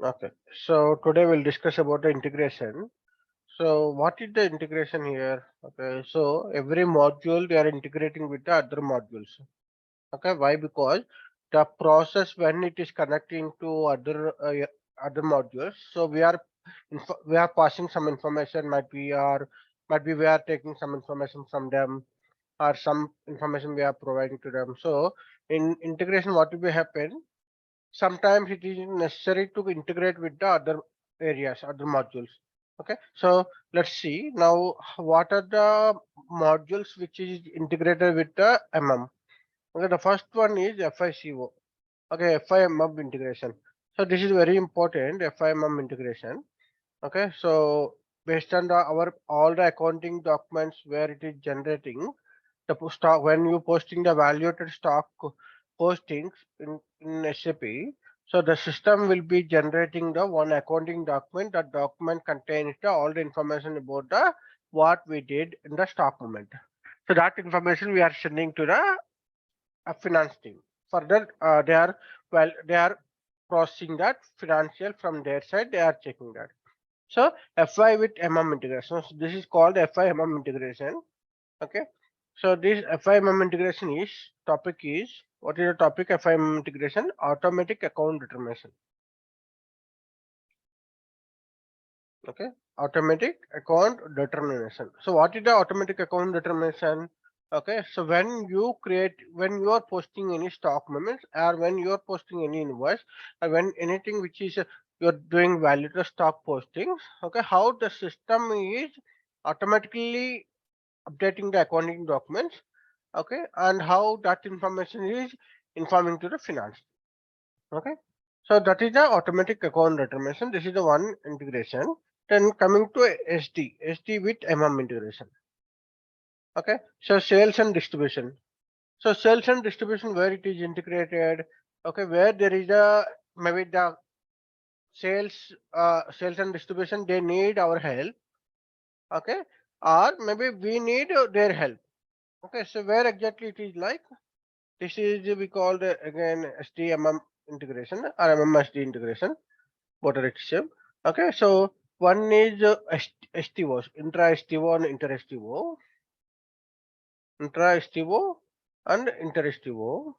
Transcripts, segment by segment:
Okay. So today we'll discuss about the integration. So what is the integration here? Okay. So every module they are integrating with the other modules. Okay. Why? Because the process when it is connecting to other modules. So we are passing some information. Might be we are taking some information from them, or some information we are providing to them. So in integration, what will be happen? Sometimes it is necessary to integrate with the other areas, other modules. Okay, so let's see now what are the modules which is integrated with the MM. Okay, the first one is FICO. Okay, FIMM integration. So this is very important, FIMM integration. Okay, so based on our all the accounting documents where it is generating the stock, when you posting the valuated stock postings in SAP, so the system will be generating the one accounting document. That document contains all the information about the what we did in the stock movement. So that information we are sending to the finance team. Further, they are processing that financial from their side. They are checking that. So FI with MM integration. So this is called FI MM integration. Okay. So this FI MM integration is topic is what is the topic? FI MM integration, automatic account determination. Okay, automatic account determination. So what is the automatic account determination? Okay, so when you are posting any stock movements, or when you are posting any invoice, or when anything which is you're doing valued stock postings, okay, how the system is automatically updating the accounting documents, okay, and how that information is informing to the finance. Okay, so that is the automatic account determination. This is the one integration. Then coming to SD with MM integration. Okay, so sales and distribution. So sales and distribution where it is integrated. Okay, where there is a maybe the sales and distribution they need our help. Okay, or maybe we need their help. Okay, so where exactly it is like this is we call the again SDMM integration or MMSD integration. Water exchange. Okay, so one is STO, intra-STO and inter-STO, intra-STO and inter-STO,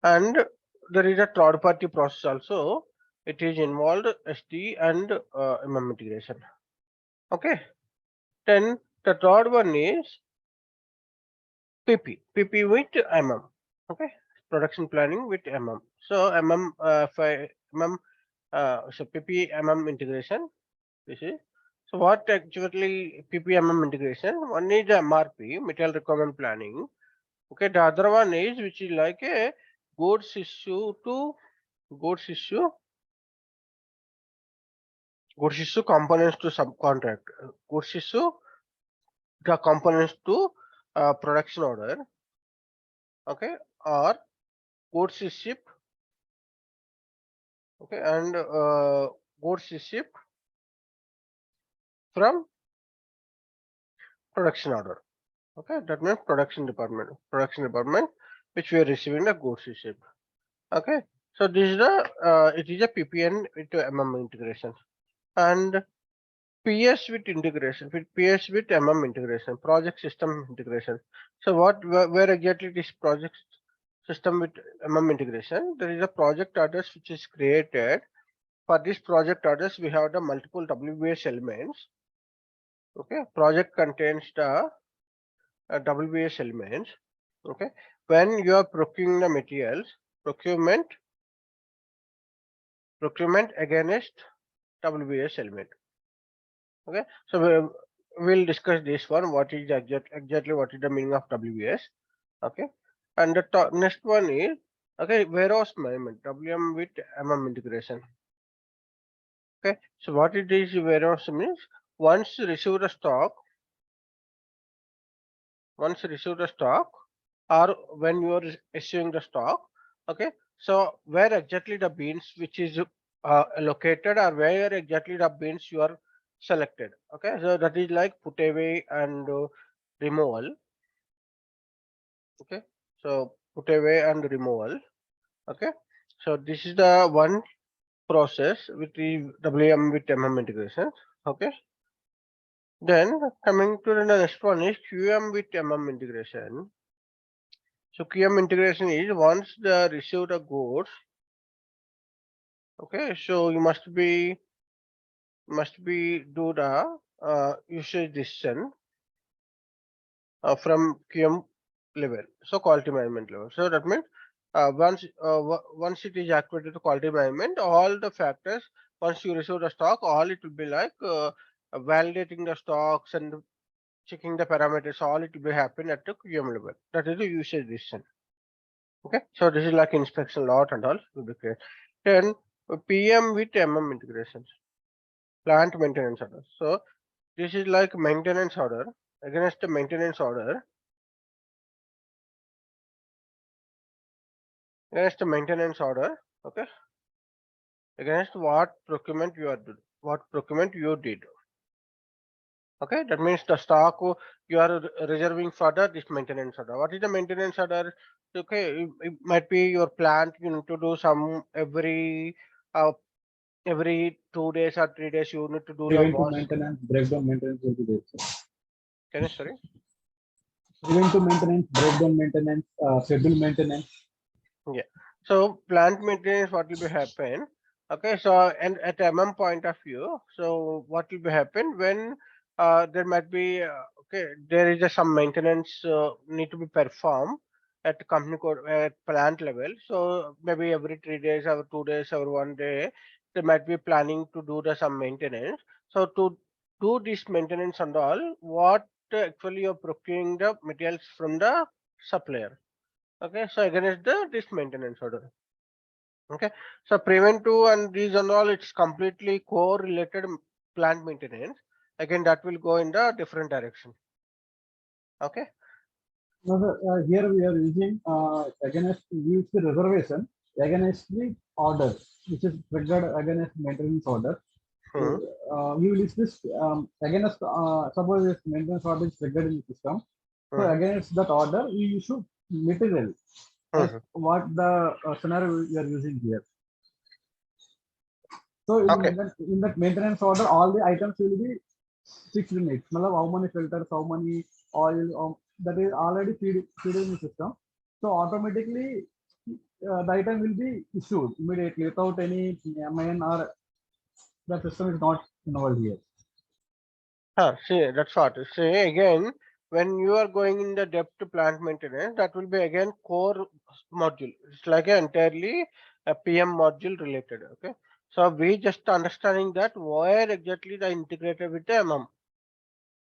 and there is a third-party process also. It is involved SD and MM integration. Okay, then the third one is PP with MM. Okay, production planning with MM. So MM, so PP MM integration. This is so what actually PPMM integration? One is MRP, material requirement planning. Okay, the other one is which is like a goods issue to goods issue, goods issue components to subcontract, goods issue the components to production order. Okay, or goods is shipped. Okay, and goods is shipped from production order. Okay, that means production department, which we are receiving the goods is shipped. Okay, so this is the it is a PPN with MM integration, and PS with integration, with PS with MM integration, project system integration. So where exactly this project system with MM integration? There is a project orders which is created. For this project orders, we have the multiple WBS elements. Okay, project contains the WBS elements. Okay, when you are procuring the materials, procurement against WBS element. Okay, so we'll discuss this one. What is exactly what is the meaning of WBS? Okay, and the next one is okay warehouse management WM with MM integration. Okay, so what it is warehouse means once you receive the stock, or when you are issuing the stock. Okay, so where exactly the beans which is located, or where exactly the beans you are selected. Okay, so that is like put away and removal. Okay, so put away and removal. Okay, So this is the one process with the WM with MM integration. Okay. Then coming to the next one is QM with MM integration. So QM integration is once the received the goods. Okay, so you must be do the usage decision from QM level, so quality management level. So that means once it is activated to quality management, all the factors once you receive the stock, all it will be like validating the stocks and checking the parameters. All it will be happen at the QM level. That is the usage decision. Okay, so this is like inspection lot and all will be created. Then PM with MM integrations, plant maintenance order. So this is like maintenance order against the maintenance order. Against the maintenance order, okay, against what procurement you are did, what procurement you did. Okay, that means the stock you are reserving for this maintenance order. What is the maintenance order? Okay, it might be your plant. You need to do some every 2 days or 3 days. You need to do the Preventive wash. maintenance, breakdown maintenance will be there, sir. Can you sorry? Preventive maintenance, breakdown maintenance, schedule maintenance. Yeah. So plant maintenance, what will be happen? Okay. So and at MM point of view, so what will be happen when there might be okay, there is some maintenance need to be performed at company code at plant level. So maybe every 3 days or 2 days or 1 day, they might be planning to do the some maintenance. So to do this maintenance and all, what actually you're procuring the materials from the supplier. Okay, so against this maintenance order. Okay, so preventive and these and all, it's completely correlated plant maintenance. Again, that will go in the different direction. Okay. Now, sir, here we are using against use the reservation against the order, which is triggered against maintenance order. So, Hmm. you list this against suppose this maintenance order is triggered in the system. So Hmm. against that order, we issue material as Hmm. what the scenario we are using here. So Okay. in that maintenance order, all the items will be fixed in it. Matlab, how many filters, how many oil, that is already feed in the system. So automatically the item will be issued immediately without any MIN, or the system is not involved here. See, that's what. See, again, when you are going in the depth to plant maintenance, that will be again core module. It's like entirely a PM module related. Okay. So we just understanding that where exactly the integrated with the MM.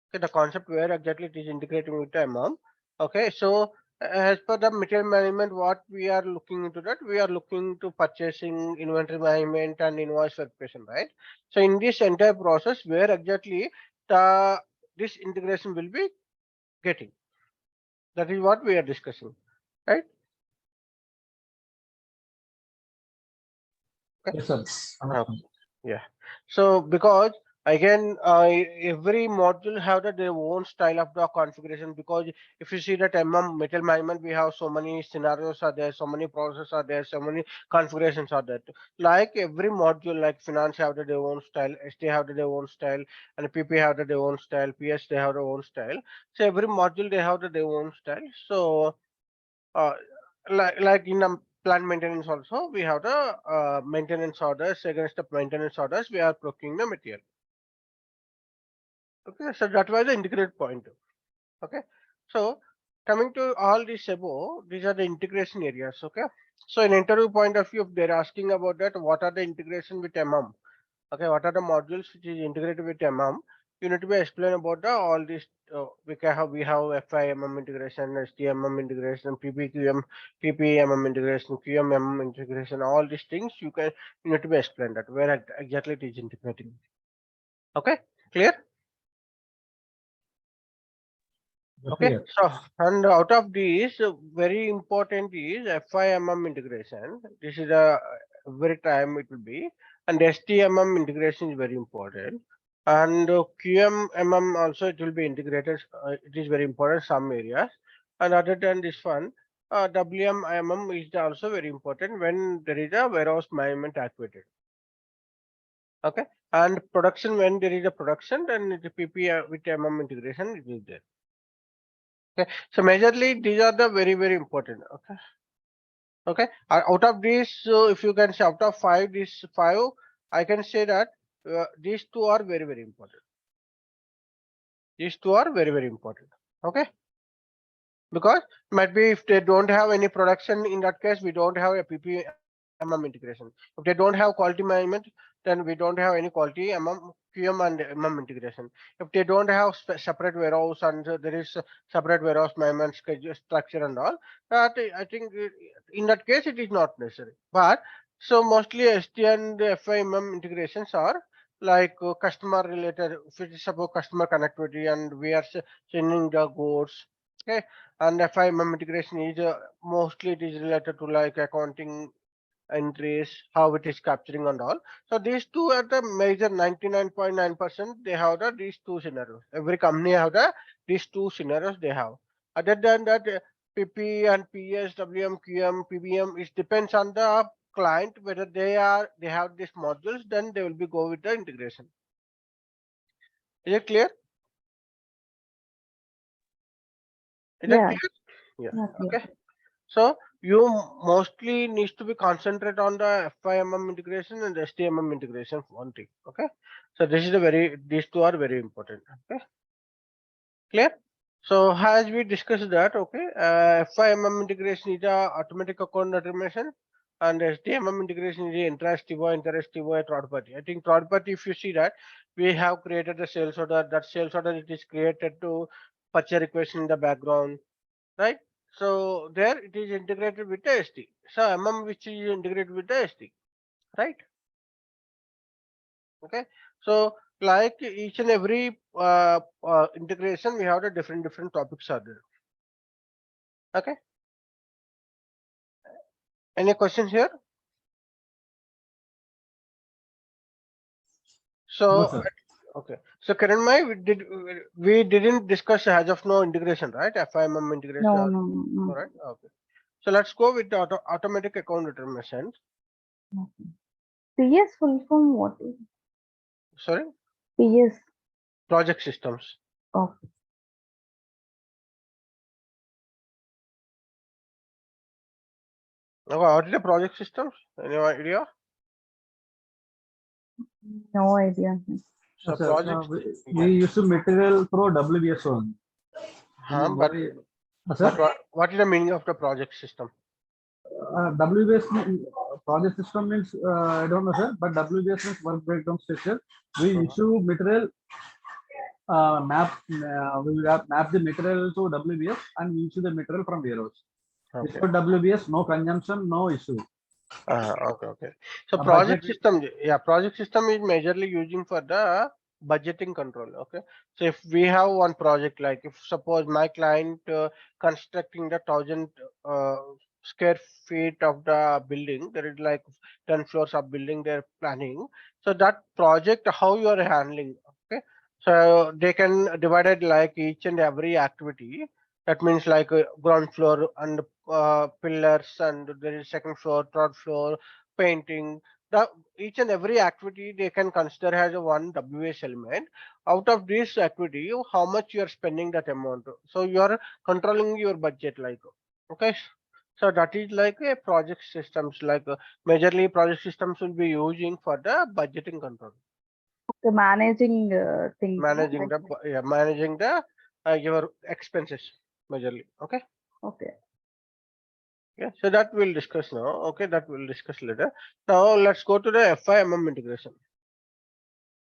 Okay, the concept where exactly it is integrating with the MM. Okay, so as per the material management, what we are looking into that, we are looking to purchasing, inventory management, and invoice verification, right? So in this entire process, where exactly the this integration will be getting, that is what we are discussing, right? Okay. Yes, sir. Okay. Yeah. So because again, every module have their own style of the configuration. Because if you see that MM metal management, we have so many scenarios are there, so many processes are there, so many configurations are there. Like every module, like finance have their own style, ST have their own style, and PP have their own style, PS they have their own style. So every module they have their own style. So uh, like in plant maintenance also, we have the maintenance orders. Against the maintenance orders, we are procuring the material. Okay, so that was the integrated point. Okay, so coming to all this above, these are the integration areas. Okay, so in interview point of view, if they're asking about that, what are the integration with MM? Okay, what are the modules which is integrated with MM? You need to be explain about the all this. We have FIMM integration, STMM integration, PPQM, PPMM integration, QMM integration. All these things you need to be explained that where exactly it is integrating. Okay, clear? Okay, Clear. so and out of these, very important is FIMM integration. This is a every time it will be, and STMM integration is very important, and QMMM also it will be integrated. It is very important some areas, and other than this one, WM MM is also very important when there is a warehouse management activated. Okay, and production, when there is a production, then the PP with MM integration it is there. Okay, so majorly these are the very important. Okay, okay. Out of these, if you can say out of five, these five, I can say that these two are very important. These two are very important. Okay, because might be if they don't have any production, in that case we don't have a PP MM integration. If they don't have quality management, then we don't have any quality QM and MM integration. If they don't have separate warehouse and there is separate warehouse management schedule structure and all, that I think in that case it is not necessary. But so mostly ST and FIMM integrations are like customer related. If it is about customer connectivity and we are sending the goods, okay, and FIMM integration is mostly it is related to like accounting entries, how it is capturing and all. So these two are the major 99.9%. They have these two scenarios. Every company have these two scenarios they have. Other than that, PP and PS, WM, QM, PBM, it depends on the client whether they have these modules. Then they will be go with the integration. Is it clear? Is that Yeah, clear? Yeah. yeah, clear. Okay. So you mostly needs to be concentrate on the FIMM integration and STMM integration one thing. Okay. So this is these two are very important. Okay. Clear? So as we discussed that, okay, FIMM integration is a automatic account determination and STMM integration is interactive or interactive or third party. I think third party, if you see that we have created a sales order, that sales order it is created to purchase request in the background, right? So there it is integrated with the ST. So MM which is integrated with the ST, right? Okay. So like each and every integration, we have the different topics are there. Okay. Any questions here? No, So sir. okay. So Karanmai, we didn't discuss as of now integration, right? FIMM integration. No, no, no, All no. right. Okay. So let's go with the automatic account determination. Okay. PS full form what is Sorry, PS? project systems. Okay. Okay, what is the project systems? Any idea? No idea. So Sir, projects, we yeah. used to material pro WBS only. But Sir, what is the meaning of the project system? WBS project system means I don't know, sir, but WBS means work breakdown structure. We issue material map. We will map the material to WBS and we issue the material from warehouse. Okay. Without WBS, no consumption, no issue. Okay. So A project budget. system, yeah, project system is majorly using for the budgeting control. Okay. So if we have one project, like if suppose my client constructing the 1,000 square feet of the building, there is like 10 floors of building they're planning. So that project, how you are handling. Okay. So they can divide it like each and every activity. That means like ground floor and pillars, and there is second floor, third floor, painting. The each and every activity they can consider as a one WS element. Out of this activity, how much you are spending that amount. So you are controlling your budget, like, okay. So that is like a project systems, like majorly project systems will be using for the budgeting control, The managing things, no? managing Like, the managing the your expenses majorly. Okay. okay. Yeah, so that we'll discuss now. Okay, that we'll discuss later. Now let's go to the FI integration.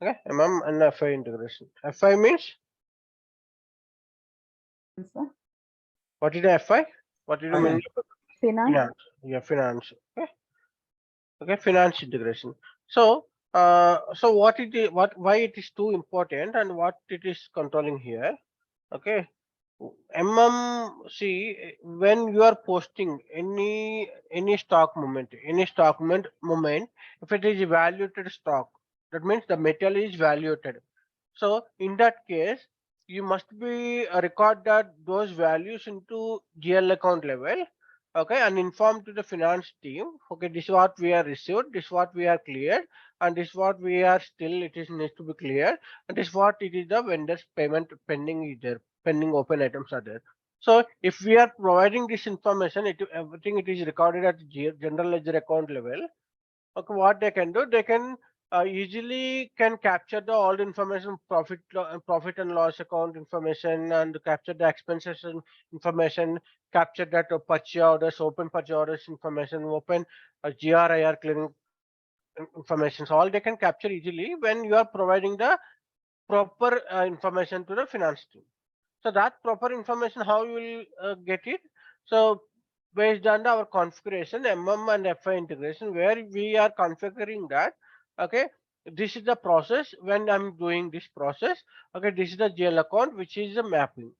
Okay, MM and FI integration. FI means Sir. what is the FI? What is the meaning of Finance. finance? Yeah, finance. Okay, okay, finance integration. So, so what it is, why it is too important, and what it is controlling here? Okay, MMC, when you are posting any stock moment, if it is evaluated stock, that means the metal is valuated. So in that case, you must be record that those values into GL account level, okay, and inform to the finance team, okay, this is what we are received, this is what we are cleared, and this is what we are still it is needs to be cleared, and this is what it is the vendor's payment pending is there, pending open items are there. So if we are providing this information, everything it is recorded at general ledger account level. Okay, what they can do, they can easily can capture the all the information, profit and loss account information, and capture the expenses information, capture that purchase orders, open purchase orders information, open GRIR clearing information. So all they can capture easily when you are providing the proper information to the finance team. So that proper information, how you will get it? So based on our configuration, MM and FI integration, where we are configuring that, okay, this is the process when I'm doing this process. Okay, this is the GL account, which is the mapping.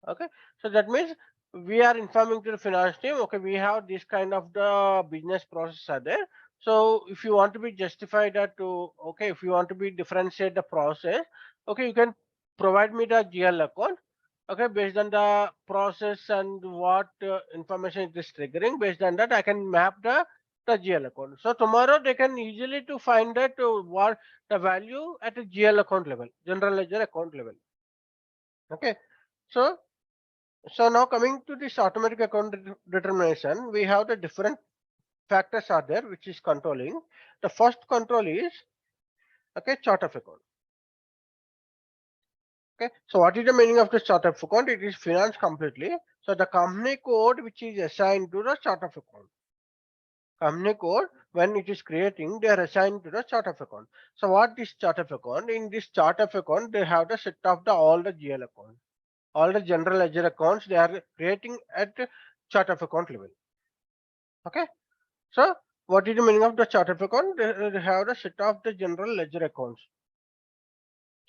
Okay, so that means we are informing to the finance team, okay, we have this kind of the business process are there. So if you want to be justified that to, okay, if you want to be differentiate the process, okay, you can provide me the GL account, okay, based on the process and what information it is triggering. Based on that, I can map the GL account. So tomorrow they can easily to find that what the value at a GL account level, general ledger account level. Okay, so now coming to this automatic account determination, we have the different factors are there which is controlling. The first control is, okay, chart of account. Okay, so what is the meaning of the chart of account? It is finance completely. So the company code which is assigned to the chart of account. Company code, when it is creating, they are assigned to the chart of account. So what is chart of account? In this chart of account, they have the set of the all the GL accounts. All the general ledger accounts they are creating at chart of account level. Okay, so what is the meaning of the chart of account? They have the set of the general ledger accounts,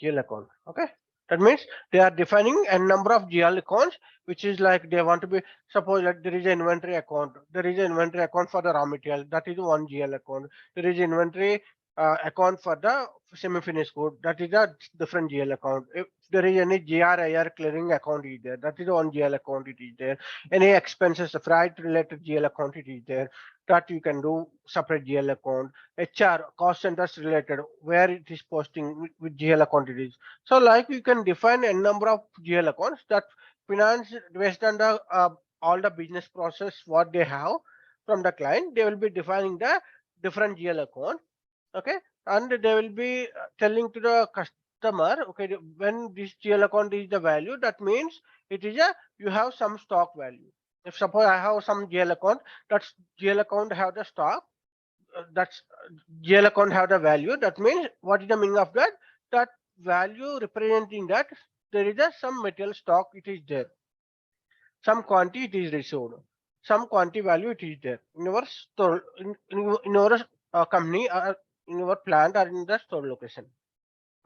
GL account. Okay, that means they are defining a number of GL accounts, which is like they want to be, suppose that there is an inventory account. There is an inventory account for the raw material. That is one GL account. There is inventory account for the semi-finished good. That is a different GL account. If there is any GRIR clearing account is there, that is one GL account it is there. Any expenses, freight related GL account it is there. That you can do separate GL account. HR cost centers related where it is posting with GL account it is. So like you can define a number of GL accounts that finance based on the all the business process what they have from the client, they will be defining the different GL account. Okay, and they will be telling to the customer, okay, when this GL account is the value, that means it is a you have some stock value. If suppose I have some GL account, that GL account have the stock, that's GL account have the value. That means what is the meaning of that? That value representing that there is a some material stock it is there, some quantity it is received, some quantity value it is there in our store, in our company or in our plant or in the store location.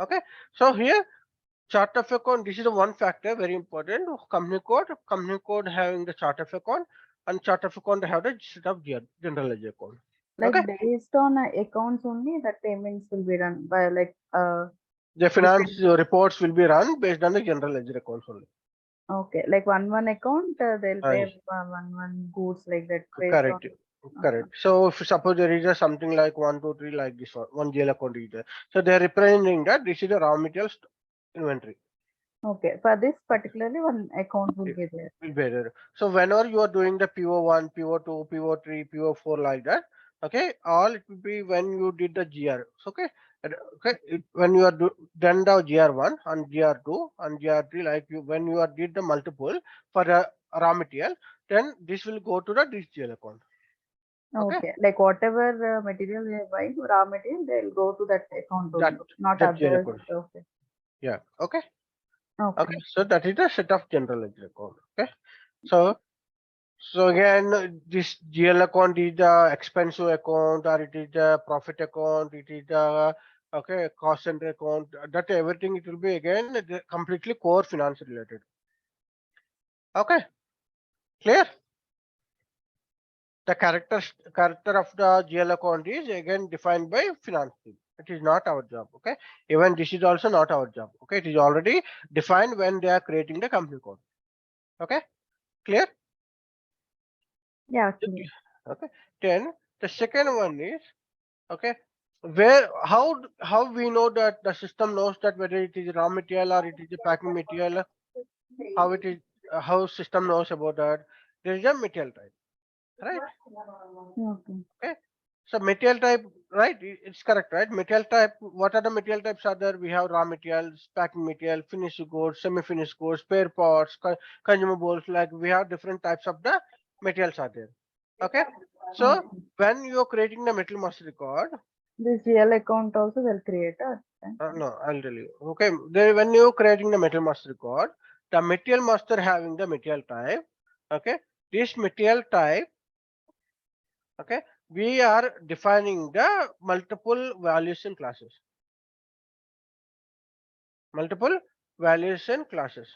Okay, so here chart of account, this is the one factor very important. Company code having the chart of account, and chart of account have the set of general ledger account. Like Okay, based on accounts only, that payments will be done by like the finance different. reports will be run based on the general ledger accounts only. Okay, like one account, they'll pay Yes, one goods like that based on. correct. Okay. Correct. So if suppose there is a something like 1, 2, 3 like this one GL account is there. So they are representing that this is the raw materials inventory. Okay, for this particularly one account will It be there. will be there. So whenever you are doing the PO1, PO2, PO3, PO4 like that, okay, all it will be when you did the GR. Okay, okay, when you are done the GR1 and GR2 and GR3, like you when you are did the multiple for the raw material, then this will go to the this GL account. Okay, Okay, like whatever material they are buying, raw material, they'll go to that account only, that not that GL others. account. Okay. Yeah. Okay. Okay. Okay. So that is the set of general ledger account. Okay. So again, this GL account is the expensive account, or it is the profit account, it is the okay cost center account. That everything it will be again completely core finance related. Okay, clear. The character of the GL account is again defined by finance team. It is not our job. Okay, even this is also not our job. Okay, it is already defined when they are creating the company code. Okay, clear. Yeah, clear. Okay. Then the second one is, okay, where how we know that the system knows that whether it is raw material or it is a packing material, how it is, how system knows about that. There is a material type, right? Okay. Okay. So material type, right? It's correct, right? Material type. What are the material types are there? We have raw materials, packing material, finished goods, semi-finished goods, spare parts, consumables. Like we have different types of the materials are there. Okay. So Okay. when you are creating the metal master record, This GL account also will create a no, I'll tell you. Okay, there when you creating the material master record, the material master having the material type. Okay, this material type. Okay, we are defining the multiple valuation classes. Multiple valuation classes.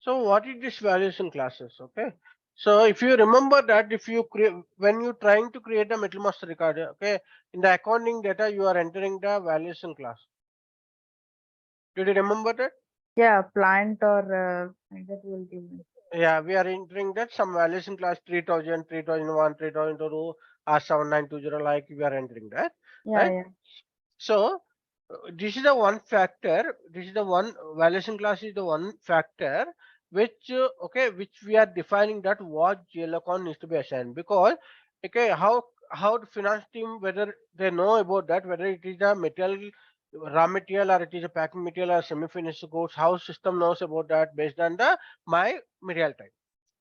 So what is this valuation classes? Okay, so if you remember that, if you create, when you trying to create a metal master record, okay, in the accounting data you are entering the valuation class. Did you remember that? yeah, plant or like that will give me. Yeah, we are entering that some valuation class 3000, 3001, 3002, or 7920, like we are entering that, Yeah, right? yeah. So this is the one factor. This is the one valuation class is the one factor which okay, which we are defining that what GL account needs to be assigned, because okay, how the finance team, whether they know about that, whether it is a material, raw material, or it is a packing material or semi-finished goods, how system knows about that based on the my material type.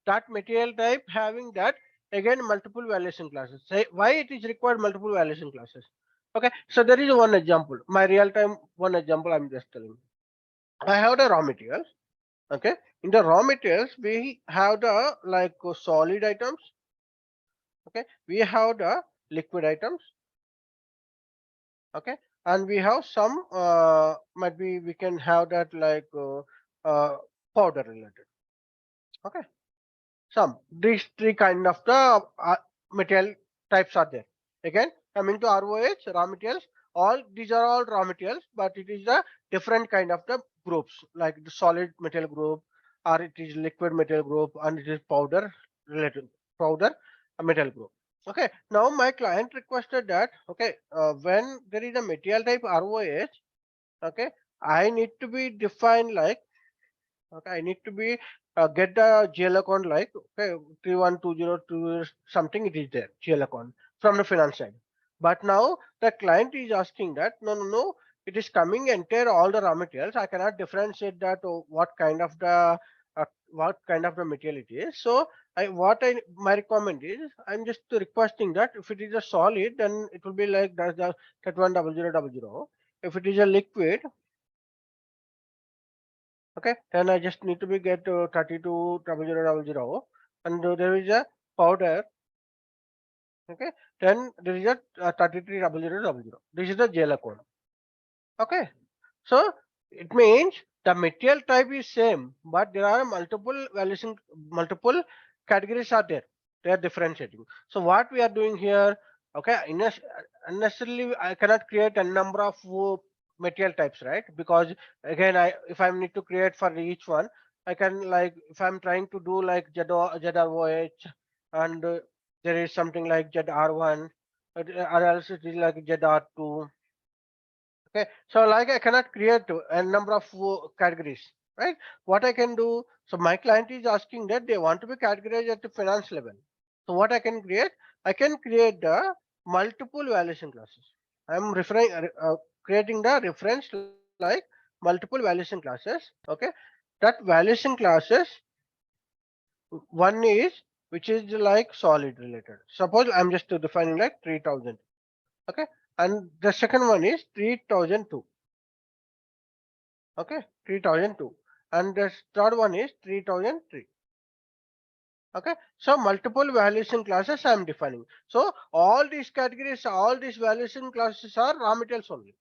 That material type having that, again, multiple valuation classes. Say why it is required multiple valuation classes. Okay, so there is one example, my real time one example I'm just telling. I have the raw materials. Okay, in the raw materials we have the like solid items. Okay, we have the liquid items. Okay, and we have some might be we can have that like powder related. Okay, some these three kind of the material types are there. Again, coming to ROH, raw materials, all these are all raw materials, but it is a different kind of the groups, like the solid material group, or it is liquid material group, and it is powder related powder metal group. Okay, now my client requested that, okay, when there is a material type ROH, okay, I need to be defined like, okay, I need to be get the GL account like, okay, 312020 something, it is there GL account from the finance side. But now the client is asking that no, it is coming entire all the raw materials. I cannot differentiate that what kind of the material it is. So I my requirement is, I'm just requesting that if it is a solid, then it will be like that's the 310000. If it is a liquid, okay, then I just need to be get 320000, and there is a powder. Okay, then there is a 330000. This is the jail account. Okay, so it means the material type is same, but there are multiple valuation, multiple categories are there. They are differentiating. So what we are doing here, okay, unnecessarily I cannot create a number of material types, right? Because again, if I need to create for each one, I can like if I'm trying to do like ZROH, and there is something like ZR1, or else it is like ZR2. Okay, so like I cannot create a number of categories, right? What I can do, so my client is asking that they want to be categorized at the finance level. So what I can create, I can create the multiple valuation classes. I'm referring creating the reference like multiple valuation classes. Okay, that valuation classes, one is which is like solid related. Suppose I'm just defining like 3000. Okay, and the second one is 3002. Okay, 3002, and the third one is 3003. Okay, so multiple valuation classes I am defining. So all these categories, all these valuation classes are raw materials only.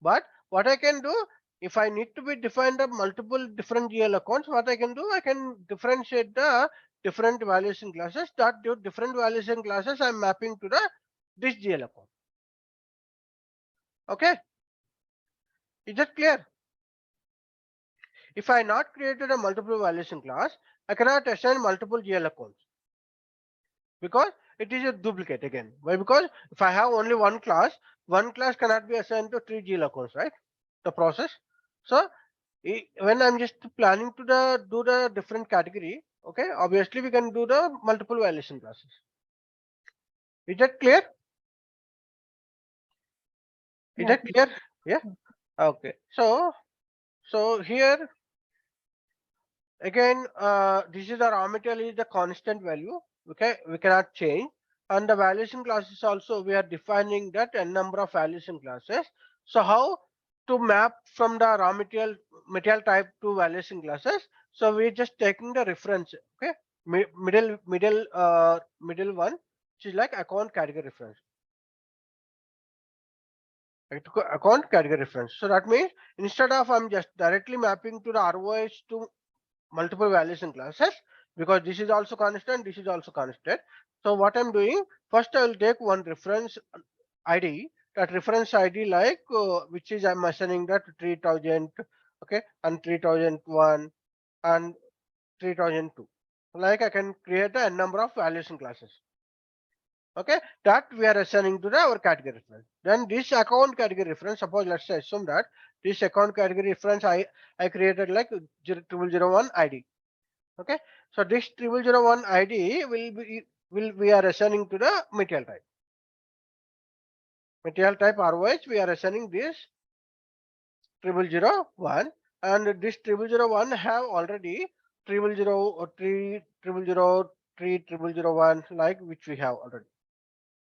But what I can do, if I need to be defined of multiple different GL accounts, what I can do, I can differentiate the different valuation classes. That different valuation classes I'm mapping to the this GL account. Okay, is that clear? If I not created a multiple valuation class, I cannot assign multiple GL accounts. because it is a duplicate again. Why? Because if I have only one class cannot be assigned to 3 GL accounts, right? The process. So when I'm just planning to do the different category, okay, obviously we can do the multiple validation classes. Is that clear? Is Yeah. that clear? Yeah. Okay. So here again, this is the raw material is the constant value. Okay, we cannot change. And the valuation classes also we are defining that n number of valuation classes. So how to map from the raw material type to valuation classes? So we're just taking the reference. Okay, middle one, which is like account category reference. Right, account category reference. So that means instead of I'm just directly mapping to the ROH to multiple validation classes, because this is also constant, this is also constant. So what I'm doing, first I will take one reference ID, that reference ID like which is I'm assigning that 3000, okay, and 3001 and 3002. Like I can create a number of validation classes. Okay, that we are assigning to our category reference. Then this account category reference, suppose let's say assume that this account category reference I created like 0001 ID. Okay, so this 0001 ID will we are assigning to the material type. Material type ROH we are assigning this 0001, and this 0001 have already 000 or 3003 like which we have already.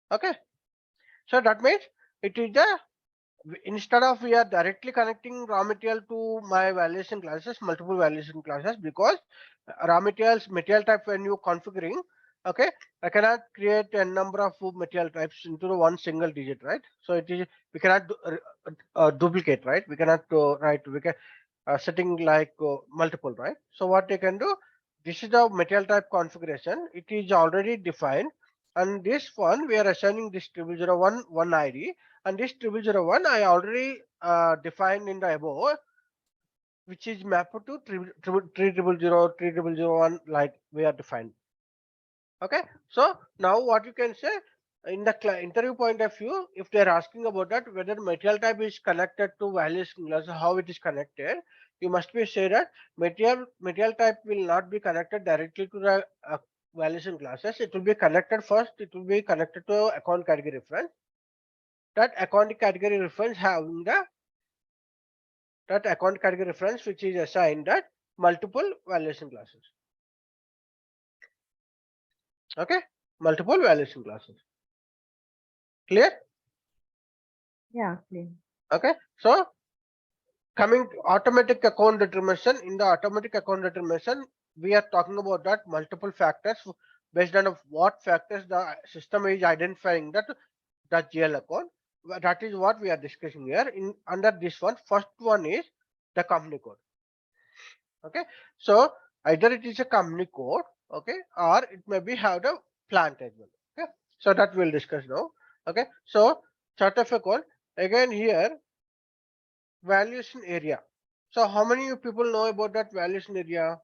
Okay, so that means it is the instead of we are directly connecting raw material to my validation classes, multiple validation classes, because material type when you configuring, okay, I cannot create a number of material types into the one single digit, right? So it is we cannot duplicate, right? We cannot write we can setting like multiple, right? So what they can do, this is the material type configuration. It is already defined, and this one we are assigning this 0001 ID, and this 0001 I already defined in the above, which is mapped to 3001 like we are defined. Okay, so now what you can say in the interview point of view, if they are asking about that whether material type is connected to validation class, how it is connected, you must be say that material type will not be connected directly to the validation classes. It will be connected first. It will be connected to account category reference. That account category reference having that account category reference which is assigned that multiple validation classes. Okay, multiple validation classes. Clear? Yeah, clear. Okay, so coming to automatic account determination, in the automatic account determination, we are talking about that multiple factors based on of what factors the system is identifying that the GL account. That is what we are discussing here. In under this one, first one is the company code. Okay, so either it is a company code, okay, or it may be have the plant as well. Okay, so that we'll discuss now. Okay, so chart of account again here valuation area. So how many people know about that valuation area?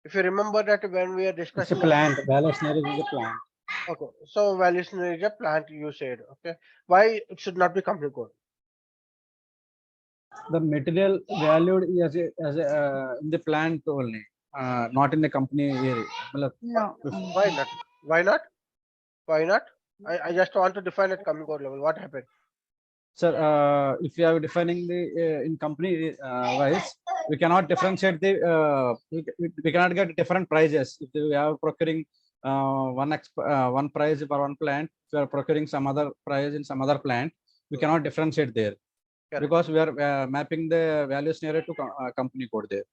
If you remember that when we are It's a discussing plant. Valuation is a plant. okay, so valuation area plant you said, okay, why it should not be company code? The material valued in the plant only, not in the company area. Matlab, No. Why not? Why not? Why not? I just want to define at company code level. What happened? Sir, if you are defining the in company wise, we cannot differentiate the we cannot get different prices. If we are procuring one price for one plant, if we are procuring some other price in some other plant, we cannot differentiate there. Correct. Because we are mapping the values nearer to company code there.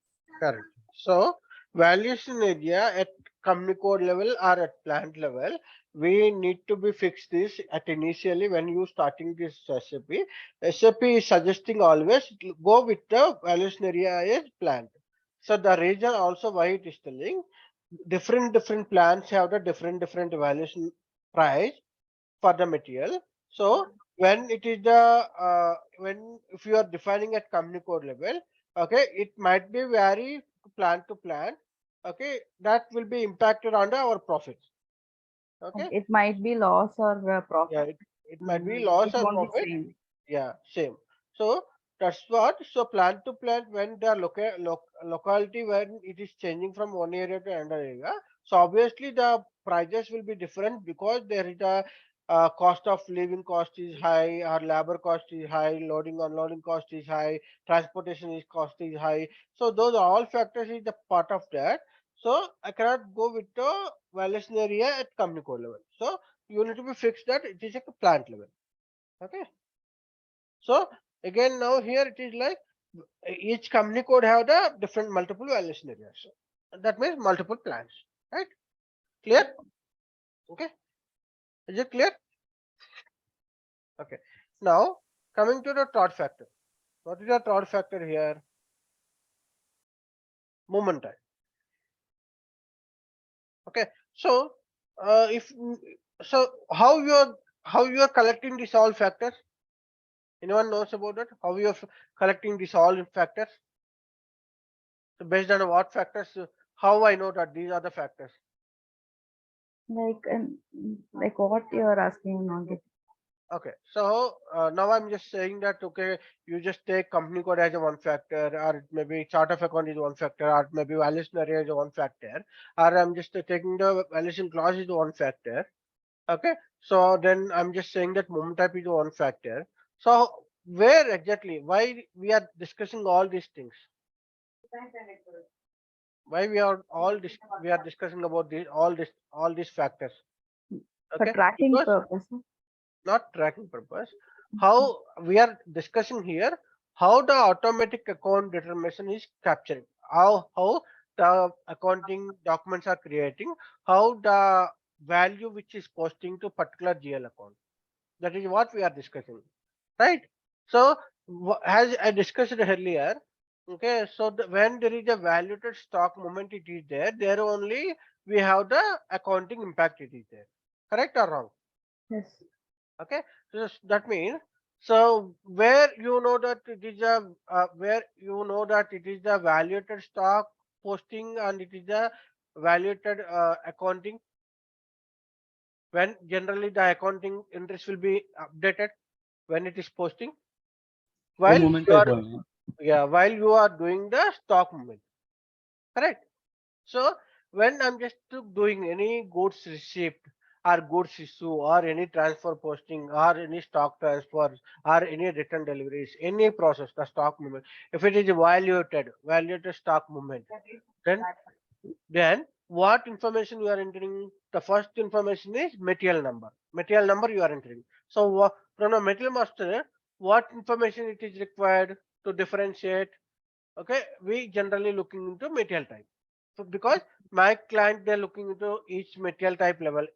Correct. So valuation area at company code level or at plant level, we need to be fixed this at initially when you starting this SAP. SAP is suggesting always go with the valuation area as plant. So the reason also why it is telling different plants have the different valuation price for the material. So when it is the when if you are defining at company code level, okay, it might be vary plant to plant. Okay, that will be impacted on our profits. Okay. It might be loss or Yeah, profit. it might be loss It or won't be profit. same. Yeah, same. So that's what. So plant to plant, when the locality, when it is changing from one area to another area, so obviously the prices will be different, because there is a cost of living cost is high, or labor cost is high, loading unloading cost is high, transportation is cost is high. So those are all factors is the part of that. So I cannot go with the valuation area at company code level. So you need to be fixed that it is at a plant level. Okay. So again, now here it is like each company code have the different multiple valuation areas. That means multiple plans, right? Clear? Okay. Is it clear? Okay. Now coming to the third factor. What is the third factor here? Movement time. Okay. So if so, how you are collecting these all factors? Anyone knows about that? How you are collecting these all factors? So based on what factors? How I know that these are the factors? Like what you are asking, I'm not getting. Okay, so now I'm just saying that okay, you just take company code as a one factor, or maybe chart of account is one factor, or maybe valuation area is one factor, or I'm just taking the valuation clause is one factor. Okay, so then I'm just saying that moment type is one factor. So where exactly? Why we are discussing all these things? Why we are we are discussing about this all these factors? For Okay, tracking because purpose. not tracking purpose. How we are discussing here, how the automatic account determination is capturing, how the accounting documents are creating, how the value which is posting to particular GL account. That is what we are discussing, right? So as I discussed earlier, okay, so when there is a valuated stock movement, it is there only we have the accounting impact, it is there. Correct or wrong? Yes. Okay, so that means, so where you know that it is a where you know that it is the valuated stock posting, and it is the valuated accounting, when generally the accounting interest will be updated when it is posting, The while moment you type are, only. yeah, while you are doing the stock movement. Correct. So when I'm just doing any goods receipt, or goods issue, or any transfer posting, or any stock transfers, or any return deliveries, any process, the stock movement, if it is valuated stock movement, then what information you are entering? The first information is material number. Material number you are entering. So from a material master, what information it is required to differentiate? Okay, we generally looking into material type. So because my client, they're looking into each material type level,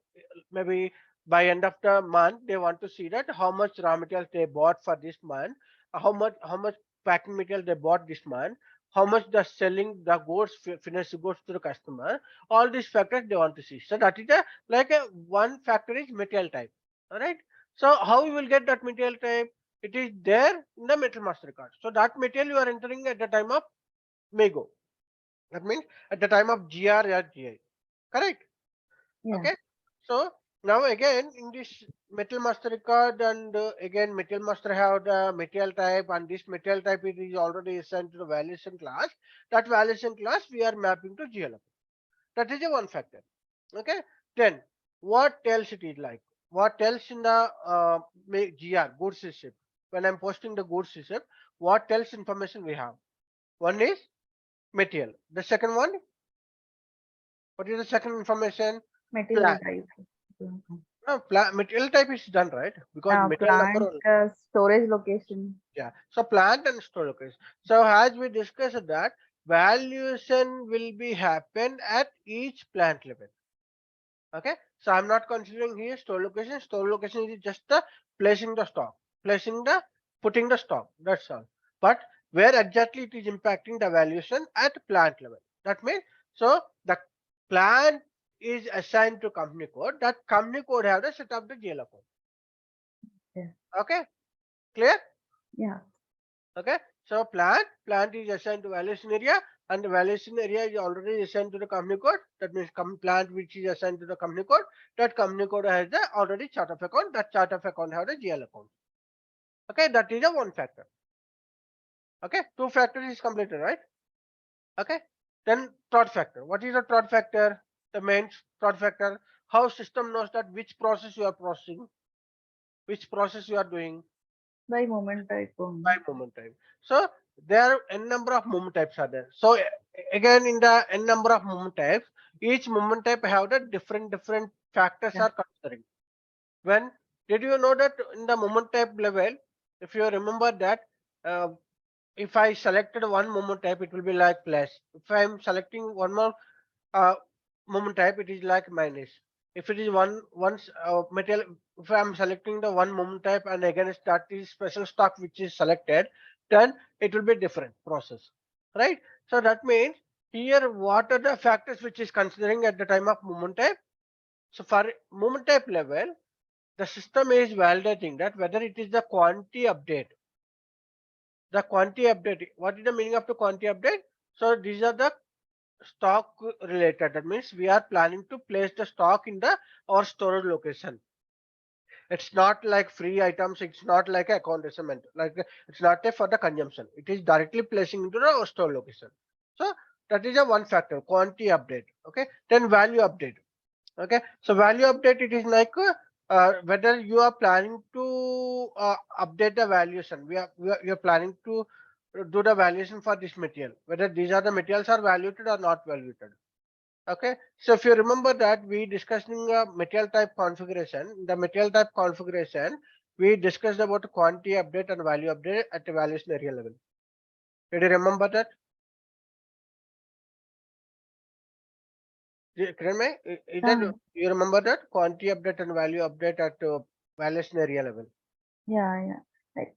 maybe by end of the month they want to see that how much raw materials they bought for this month, how much packing material they bought this month, how much they're selling the goods, finished goods to the customer. All these factors they want to see. So that is a like a one factor is material type. All right. So how you will get that material type? It is there in the metal master card. So that material you are entering at the time of Mego. That means at the time of GR or GI. Correct? Yeah. Okay. So now again in this metal master record, and again metal master have the material type, and this material type it is already assigned to the valuation class. That valuation class we are mapping to GL. That is a one factor. Okay. Then what else it is like? What else in the GR goods receipt? When I'm posting the goods receipt, what else information we have? One is material. The second one, what is the second information? Material Plant. type. No, material type is done, right? Because material number Plant only. storage location. Yeah. So plant and store location. So as we discussed that, valuation will be happen at each plant level. Okay. So I'm not considering here store location. Store location is just the placing the stock, placing the putting the stock. That's all. But where exactly it is impacting the valuation at plant level. That means, so the plant is assigned to company code. That company code have to set up the GL code. Yeah. Okay. Clear? Yeah. Okay. So plant is assigned to valuation area. and the valuation area is already assigned to the company code. That means plant which is assigned to the company code. That company code has the already chart of account. That chart of account have the GL account. Okay, that is a one factor. Okay, two factors is completed, right? Okay, then third factor. What is the third factor? The main third factor. How system knows that which process you are processing, which process you are doing By moment type only. by moment type. So there are n number of moment types are there. So again, in the n number of moment types, each moment type have the different factors Yeah. are considering. When did you know that in the moment type level, if you remember that, if I selected one moment type, it will be like plus. If I am selecting one more uh, moment type, it is like minus. If it is once material, if I am selecting the one moment type and against that is special stock which is selected, then it will be different process, right? So that means here what are the factors which is considering at the time of moment type? So for moment type level, the system is validating that whether it is the quantity update. The quantity update. What is the meaning of the quantity update? So these are the stock related. That means we are planning to place the stock in the our storage location. It's not like free items. It's not like a account assignment. Like it's not a for the consumption. It is directly placing into the store location. So that is a one factor. Quantity update. Okay. Then value update. Okay, so value update, it is like whether you are planning to update the valuation. We are planning to do the valuation for this material, whether these are the materials are valued or not valued. Okay, so if you remember that we discussing material type configuration, the material type configuration, we discussed about quantity update and value update at the valuation area level. Did you remember that? Kiran, is that Yeah. you remember that quantity update and value update at valuation area level? Yeah. Right.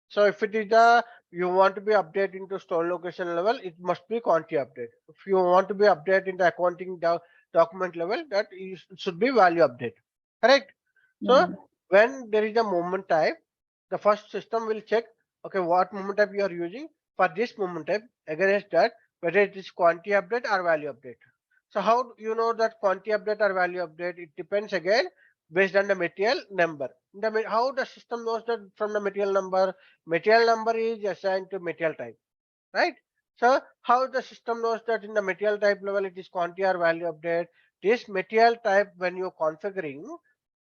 So if it is the you want to be updated to store location level, it must be quantity update. If you want to be updated in the accounting document level, that is, should be value update. Correct? So Yeah. when there is a moment type, the first system will check, okay, what moment type you are using for this moment type against that, whether it is quantity update or value update. So how do you know that quantity update or value update? It depends again based on the material number. How the system knows that from the material number? Material number is assigned to material type, right? So how the system knows that in the material type level it is quantity or value update? This material type, when you're configuring,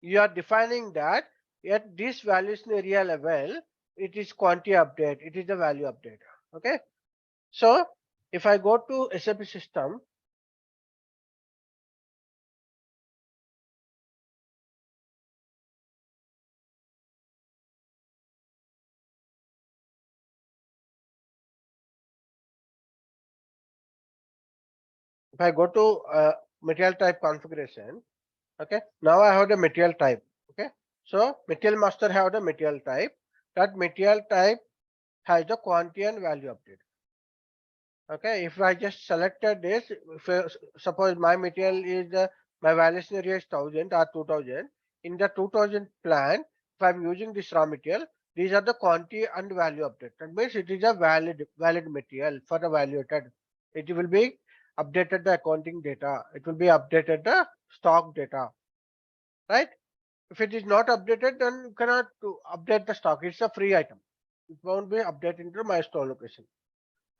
you are defining that at this valuation area level, it is quantity update, it is the value update. Okay. So if I go to SAP system, if I go to material type configuration, okay, now I have the material type. Okay, so material master have the material type. That material type has the quantity and value update. Okay, if I just selected this, if suppose my material is my valuation area is 1000 or 2000, in the 2000 plan, if I'm using this raw material, these are the quantity and value update. That means it is a valid material for the valuated. It will be updated the accounting data. It will be updated the stock data, right? If it is not updated, then you cannot update the stock. It's a free item. It won't be updated into my store location.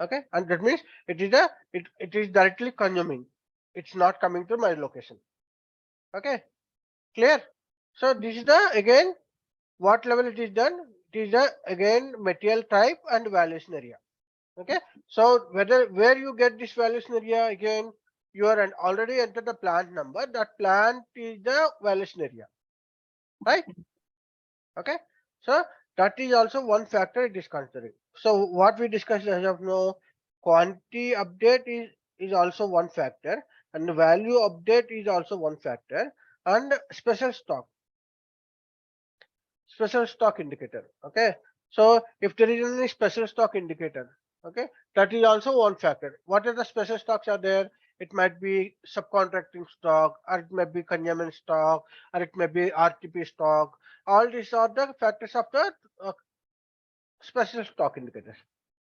Okay, and that means it is directly consuming. It's not coming to my location. Okay, clear? So this is the again what level it is done. It is the again material type and valuation area. Okay, so where you get this valuation area again, you are already entered the plant number. That plant is the valuation area, right? Okay, so that is also one factor it is considering. So what we discussed as of now, quantity update is also one factor, and value update is also one factor, and special stock indicator. Okay, so if there is any special stock indicator, okay, that is also one factor. What are the special stocks are there? It might be subcontracting stock, or it may be consignment stock, or it may be RTP stock. All these are the factors of the special stock indicators,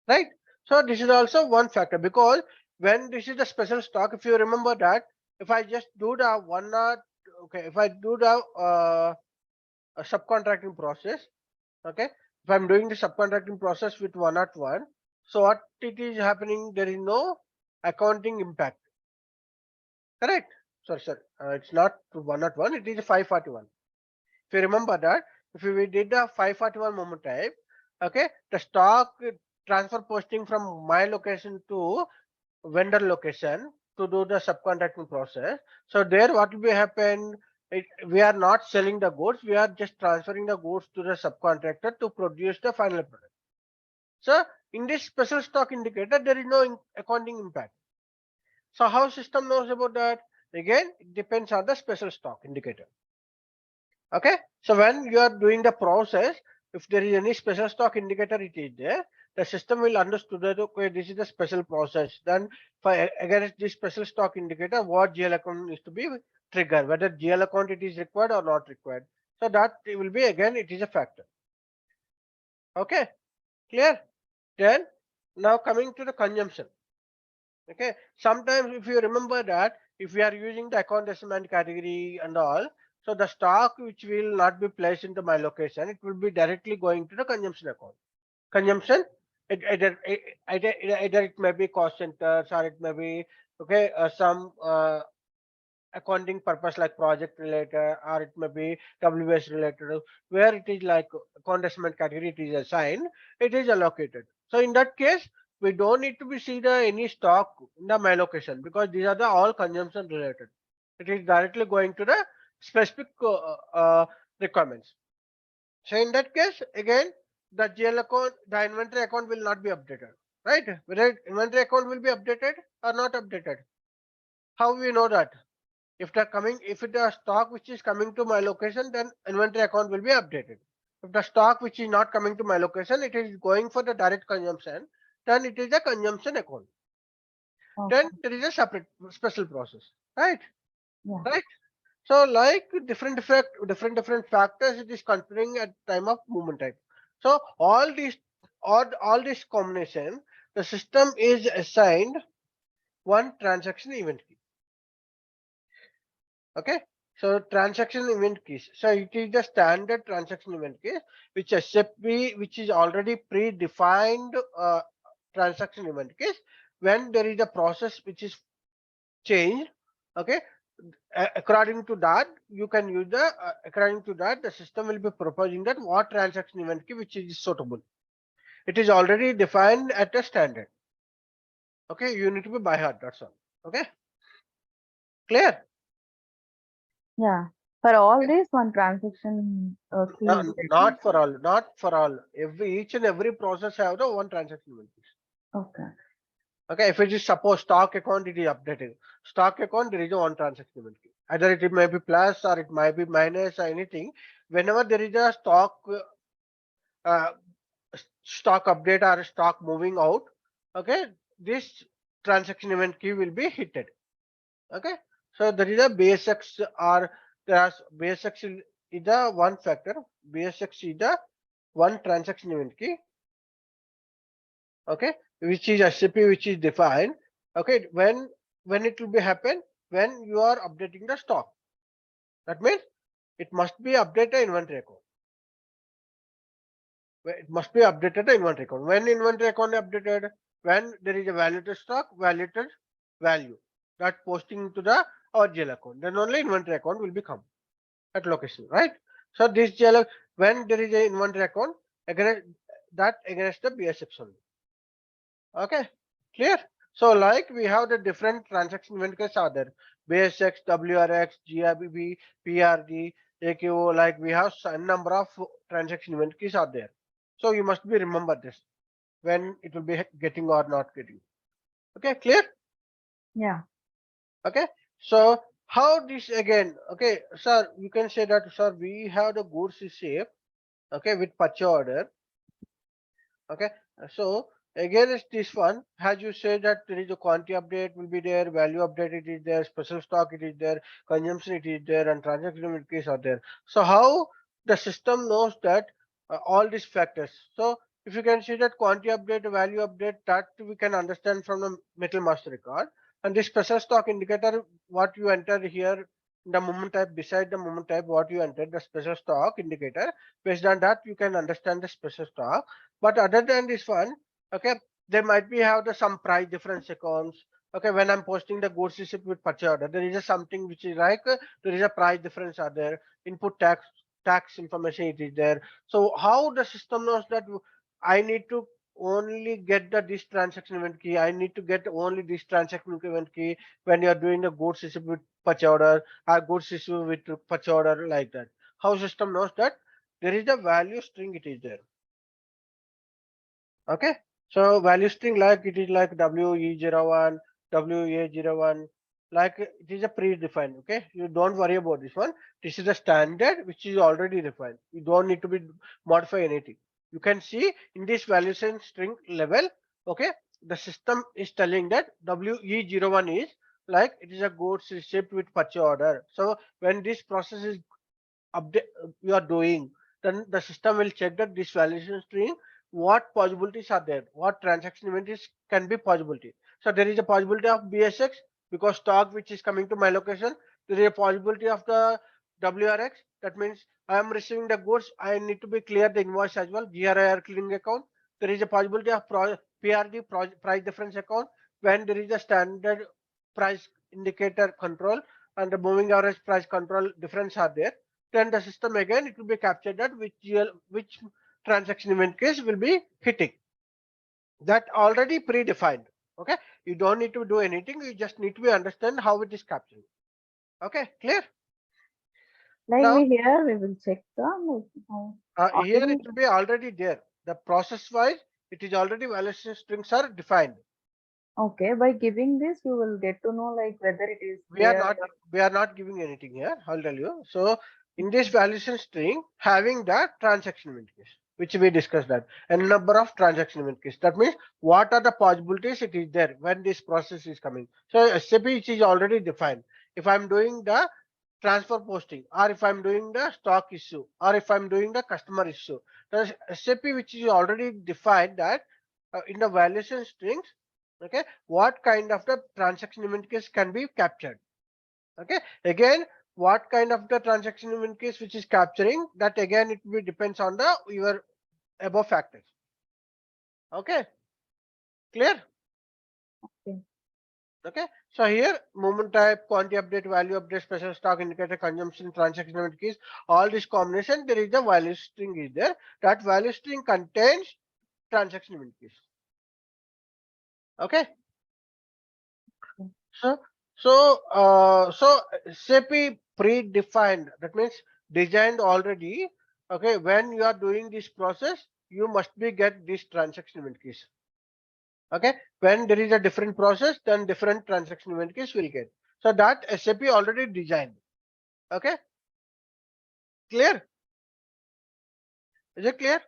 right? So this is also one factor, because when this is the special stock, if you remember that, if I just do the one or okay, if I do the a subcontracting process, okay, if I'm doing the subcontracting process with 101, so what it is happening, there is no accounting impact, correct? Sorry, it's not 101, it is 541. If you remember that, if we did the 541 moment type, okay, the stock transfer posting from my location to vendor location to do the subcontracting process. So there what will be happen, we are not selling the goods, we are just transferring the goods to the subcontractor to produce the final product. So in this special stock indicator, there is no accounting impact. So how system knows about that? Again, it depends on the special stock indicator. Okay, so when you are doing the process, if there is any special stock indicator it is there, the system will understand that okay, this is the special process. Then for against this special stock indicator, what GL account needs to be triggered, whether GL account it is required or not required. So that it will be, again, it is a factor. Okay, clear? Then now coming to the consumption. Okay, sometimes if you remember that, if we are using the account assignment category and all, so the stock which will not be placed into my location, it will be directly going to the consumption account. Consumption, either it may be cost centers, or it may be okay some accounting purpose like project related, or it may be WS related, where it is like account assignment category it is assigned, it is allocated. So in that case, we don't need to be see the any stock in the my location, because these are the all consumption related. It is directly going to the specific requirements. So in that case, again, the GL account, the inventory account will not be updated, right? Whether inventory account will be updated or not updated. How we know that? If it is stock which is coming to my location, then inventory account will be updated. If the stock which is not coming to my location, it is going for the direct consumption, then it is a consumption account. Okay. Then there is a separate special process, right? Yeah. Right. So like different factors it is considering at time of movement type. So all this combination, the system is assigned one transaction event key. Okay, so transaction event keys. So it is the standard transaction event key, which SAP, which is already predefined transaction event keys. When there is a process which is changed, okay, according to that, you can use the according to that, the system will be proposing that what transaction event key which is suitable. It is already defined at a standard. Okay, you need to be by heart. That's all. Okay, clear? Yeah. For all this, one transaction key No, is taken. not for all. Not for all. Each and every process have the one transaction event key. Okay. Okay, if it is suppose stock account, it is updated. Stock account, there is a one transaction event key. Either it may be plus or it might be minus or anything. Whenever there is a uh, stock update or stock moving out, okay, this transaction event key will be hitted. Okay, so there is a BSX, or there's BSX is the one factor. BSX is the one transaction event key. Okay, which is SCP, which is defined. Okay, when it will be happen, when you are updating the stock, that means it must be updated inventory account. It must be updated the inventory account. When inventory account is updated, when there is a validated stock, validated value that posting to the original account, then only inventory account will become at location, right? So this GL, when there is a inventory account, against against the BSX only. Okay, clear? So like we have the different transaction event keys are there. BSX, WRX, GRBB, PRD, AQO, like we have some number of transaction event keys are there. So you must be remember this when it will be getting or not getting. Okay, clear? Yeah. Okay, so how this again? Okay, sir, you can say that, sir, we have the goods is safe. Okay, with purchase order. Okay, so again it's this one, as you say that there is a quantity update will be there, value update it is there, special stock it is there, consumption it is there, and transaction limit case are there. So how the system knows that all these factors? So if you can see that quantity update, value update, that we can understand from the metal master record. And this special stock indicator, what you entered here, the moment type, beside the moment type, what you entered, the special stock indicator. Based on that, you can understand the special stock. But other than this one, okay, there might be have the some price difference accounts. Okay, when I'm posting the goods receipt with purchase order, there is a something which is like there is a price difference are there, input tax information it is there. So how the system knows that I need to only get this transaction event key. I need to get only this transaction event key when you are doing the goods issue with purchase order or goods issue with purchase order like that. How system knows that there is a value string it is there. Okay. So value string like it is like WE01, WA01, like it is a predefined. Okay. You don't worry about this one. This is the standard which is already defined. You don't need to be modify anything. You can see in this valuation string level, okay, the system is telling that WE01 is like it is a goods shipped with purchase order. So when this process is update you are doing, then the system will check that this validation string, what possibilities are there, what transaction event is can be possibility. So there is a possibility of BSX because stock which is coming to my location. There is a possibility of the WRX. That means I am receiving the goods. I need to be clear the invoice as well. GRIR clearing account. There is a possibility of PRD price difference account when there is a standard price indicator control and the moving average price control difference are there. Then the system again it will be captured that which transaction event case will be hitting. That already predefined. Okay, you don't need to do anything. You just need to be understand how it is captured. Okay, clear? Like Now we here, we will check the here it already. will be already there. The process wise, it is already validation strings are defined. Okay, by giving this, you will get to know like whether it is We are there. not we are not giving anything here. I'll tell you. So in this validation string, having the transaction event case, which we discussed that, and number of transaction event case. That means what are the possibilities it is there when this process is coming. So SAP which is already defined. If I'm doing the transfer posting, or if I'm doing the stock issue, or if I'm doing the customer issue, the SAP which is already defined that in the validation strings, okay, what kind of the transaction event case can be captured. Okay, again, what kind of the transaction event case which is capturing that, again it will depends on the your above factors. Okay, clear? Okay. Okay, so here movement type, quantity update, value update, special stock indicator, consumption, transaction event keys, all this combination, there is a value string is there. That value string contains transaction event keys. Okay. So so SAP predefined, that means designed already. Okay, when you are doing this process, you must be get this transaction event keys. Okay, when there is a different process, then different transaction event keys will get. So that SAP already designed. Okay, clear? Is it clear?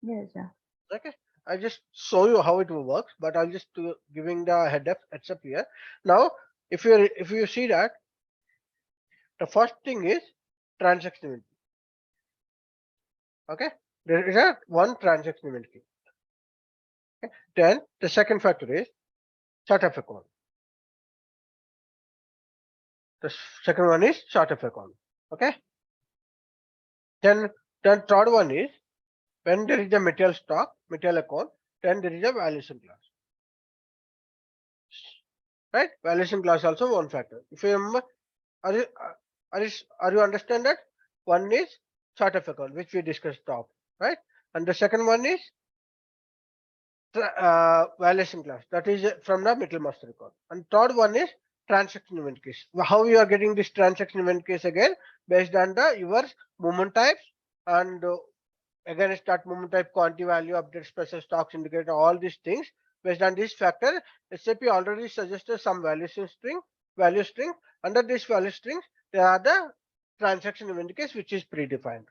Yes, yeah. Okay, I just show you how it will work, but I'll just giving the heads up here. Now, if you see that the first thing is transaction event. Okay, there is a one transaction event key. Okay. Then the second factor is chart of account. The second one is chart of account. Okay. Then third one is when there is a material stock, material account, then there is a valuation class. Right? Valuation class also one factor. If you remember, are you are you understand that? One is chart of account, which we discussed top, right? And the second one is valuation class, that is from the middle master record. And third one is transaction event case. How you are getting this transaction event case again based on the your movement types and again start movement type, quantity, value, update, special stocks indicator, all these things based on this factor. SAP already suggested some valuation string, value string. Under this value string, there are the transaction event case which is predefined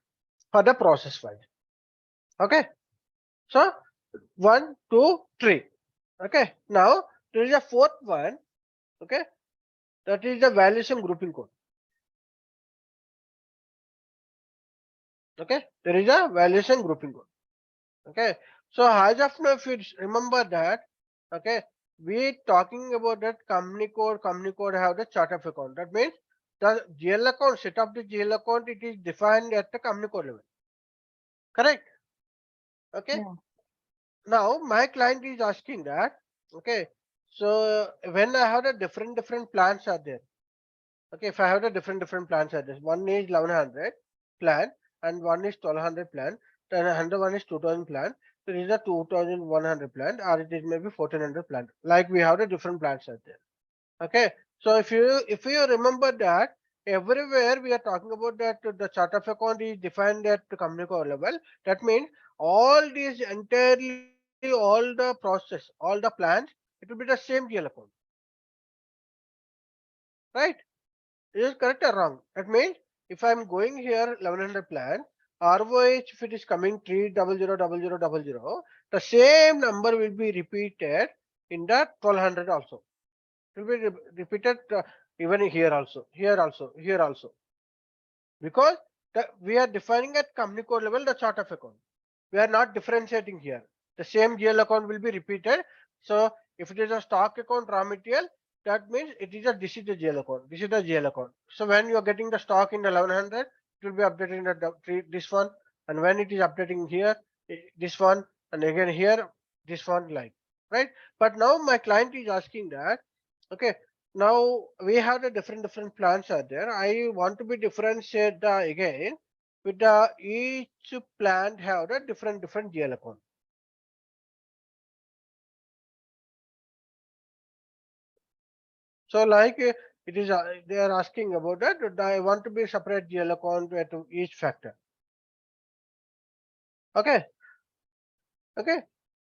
for the process file. Okay, so 1, 2, 3. Okay, now there is a fourth one. Okay, that is the valuation grouping code. Okay, there is a valuation grouping code. Okay, so as of now, if you remember that, okay, we talking about that company code. Company code have the chart of account. That means the GL account, set of the GL account, it is defined at the company code level. Correct. Okay. Yeah. Now my client is asking that. Okay. So when I have the different plans are there. Okay, if I have the different plans are there. One is 1100 plan and one is 1200 plan. Then another one is 2000 plan. So it is a 2100 plan, or it is maybe 1400 plan. Like we have the different plans are there. Okay, so if you remember that everywhere we are talking about that the chart of account is defined at the company code level. That means all these entirely all the process, all the plans, it will be the same GL account, right? Is it correct or wrong? That means if I'm going here 1100 plan, ROH if it is coming 3000000, the same number will be repeated in the 1200 also. It will be repeated even here also, here also. Because we are defining at company code level the chart of account. We are not differentiating here. The same GL account will be repeated. So if it is a stock account raw material, that means it is a this is the GL account. This is the GL account. So when you are getting the stock in the 1100, it will be updated in this one. And when it is updating here, this one, and again here, this one, like, right? But now my client is asking that, okay, now we have the different plans are there. I want to be differentiate the again with the each plant have the different GL account. So like it is they are asking about that. I want to be separate GL account to each factor. Okay, okay.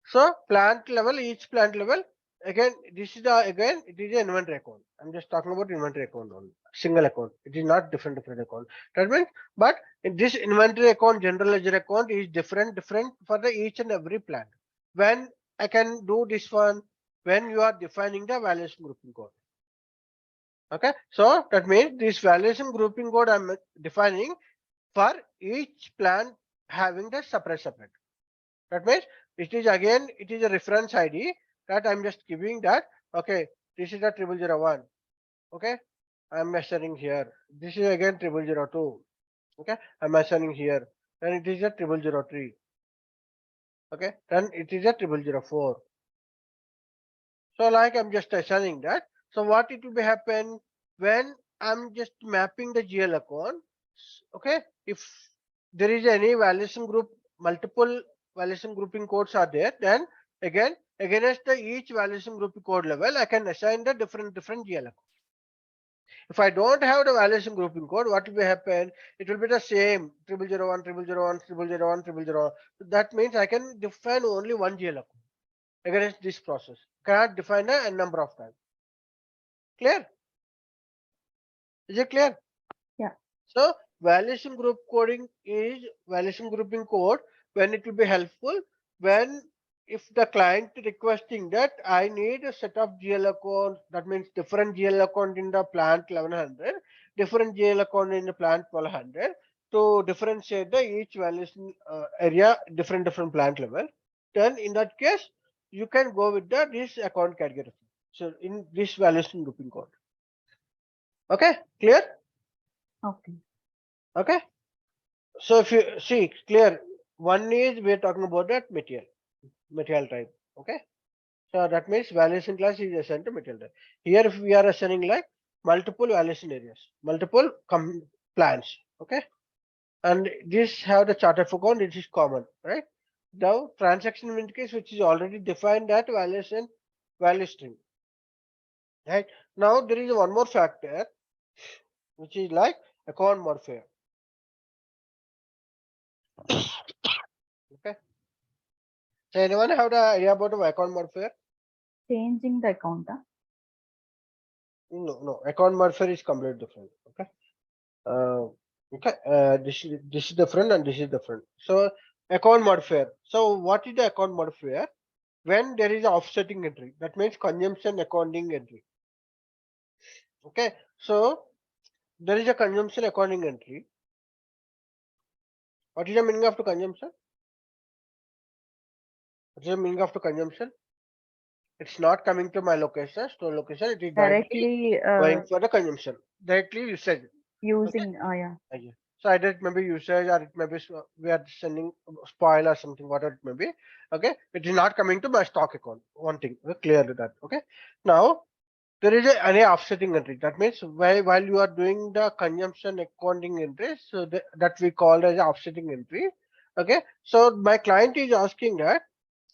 So plant level, each plant level. Again, this is the again it is an inventory account. I'm just talking about inventory account only, single account. It is not different account. That means, but in this inventory account, general ledger account is different for the each and every plant. When I can do this one, when you are defining the valuation grouping code. Okay, so that means this valuation grouping code I'm defining for each plant having the separate. That means it is again it is a reference ID that I'm just giving that. Okay, this is a 0001. Okay, I'm measuring here. This is again 0002. Okay, I'm measuring here. Then it is a 0003. Okay, then it is a 0004. So like I'm just assigning that. So what it will be happen when I'm just mapping the GL account. Okay, if there is any valuation group, multiple valuation grouping codes are there, then again against the each valuation grouping code level, I can assign the different GL account. If I don't have the valuation grouping code, what will be happen? It will be the same 0001, 0001, 0001, 0001. That means I can define only one GL account against this process. Cannot define a number of times. Clear? Is it clear? Yeah. So valuation group coding is valuation grouping code when it will be helpful when if the client requesting that I need a set of GL accounts, that means different GL account in the plant 1100, different GL account in the plant 1200 to differentiate the each valuation area different plant level. Then in that case, you can go with the this account category. So in this valuation grouping code. Okay, clear? Okay. Okay. So if you see clear, one is we are talking about that material type. Okay. So that means valuation class is assigned to material type. Here if we are assigning like multiple valuation areas, multiple plans. Okay. And this have the chart of account, it is common, right? Now transaction in case which is already defined that valuation value string. Right. Now there is one more factor which is like account modifier. Okay. So anyone have the idea about the account modifier? Changing the account. No. Account modifier is completely different. Okay. Uh, okay. This is different and this is different. So account modifier. So what is the account modifier? When there is offsetting entry, that means consumption accounting entry. Okay. So there is a consumption accounting entry. What is the meaning of the consumption? What's the meaning of the consumption? It's not coming to my location, store location. It is directly Directly going for the consumption. Directly usage. Okay. using, yeah. Okay. So either it may be usage or it may be we are sending spoil or something, whatever it may be. Okay. It is not coming to my stock account. One thing, clear to that. Okay. Now there is any offsetting entry. That means while you are doing the consumption accounting entry, so that we call as offsetting entry. Okay. So my client is asking that.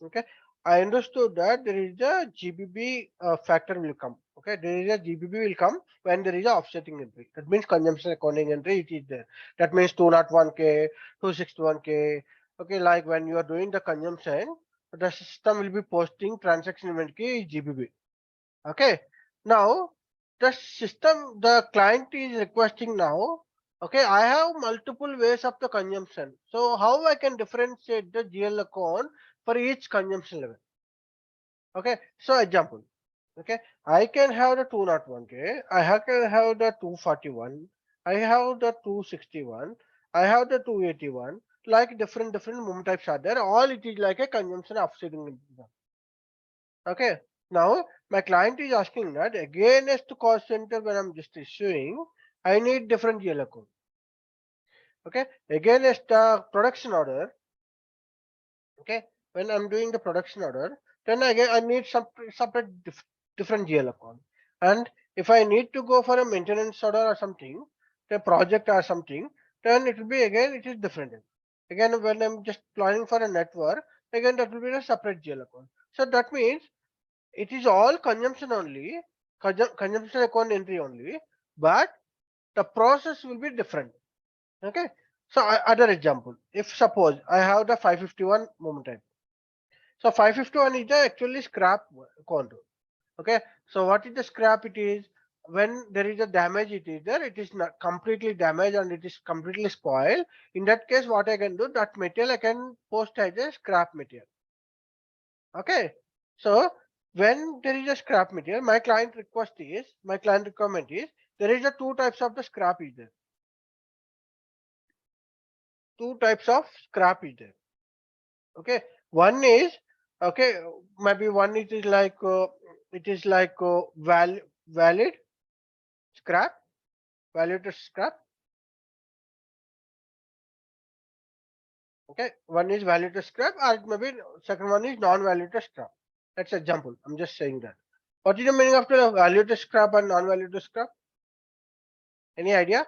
Okay. I understood that there is a GBB factor will come. Okay. There is a GBB will come when there is a offsetting entry. That means consumption accounting entry, it is there. That means 201K, 261K. Okay. Like when you are doing the consumption, the system will be posting transaction inventory GBB. Okay. Now the system, the client is requesting now. Okay, I have multiple ways of the consumption. So how I can differentiate the GL account for each consumption level? Okay, so example. Okay, I can have the 201K, can have the 241, I have the 261, I have the 281, like different moment types are there. All it is like a consumption offsetting. Okay. Now my client is asking that against cost center when I'm just issuing, I need different GL account. Okay. Against the production order. Okay. When I'm doing the production order, then I need some separate different GL account. And if I need to go for a maintenance order or something, the project or something, then it will be again it is different. Again, when I'm just planning for a network, again that will be a separate GL account. So that means it is all consumption only, consumption account entry only, but the process will be different. Okay. So other example, if suppose I have the 551 moment time. So 551 is the actually scrap account. Okay. So what is the scrap? It is when there is a damage, it is there, it is not completely damaged and it is completely spoiled. In that case, what I can do, that material I can post as a scrap material. Okay. So when there is a scrap material, my client requirement is there is a two types of the scrap is there. Two types of scrap is there. Okay. One is okay. Maybe one it is like valid scrap, validated scrap. Okay. One is validated scrap, or maybe second one is non-validated scrap. That's example. I'm just saying that. What is the meaning of the validated scrap and non-validated scrap? Any idea?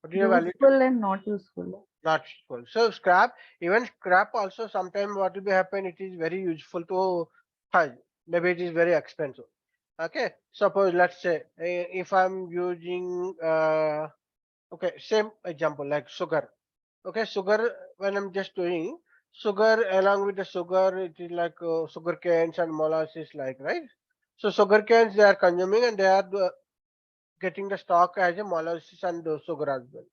What is the validated? Useful and not useful. Not useful. So scrap, even scrap also sometimes what will be happen, it is very useful to hide. Maybe it is very expensive. Okay. Suppose let's say if I'm using okay, same example like sugar. Okay, sugar when I'm just doing sugar along with the sugar, it is like sugar canes and molasses like, right? So sugar canes they are consuming and they are getting the stock as a molasses and sugar as well.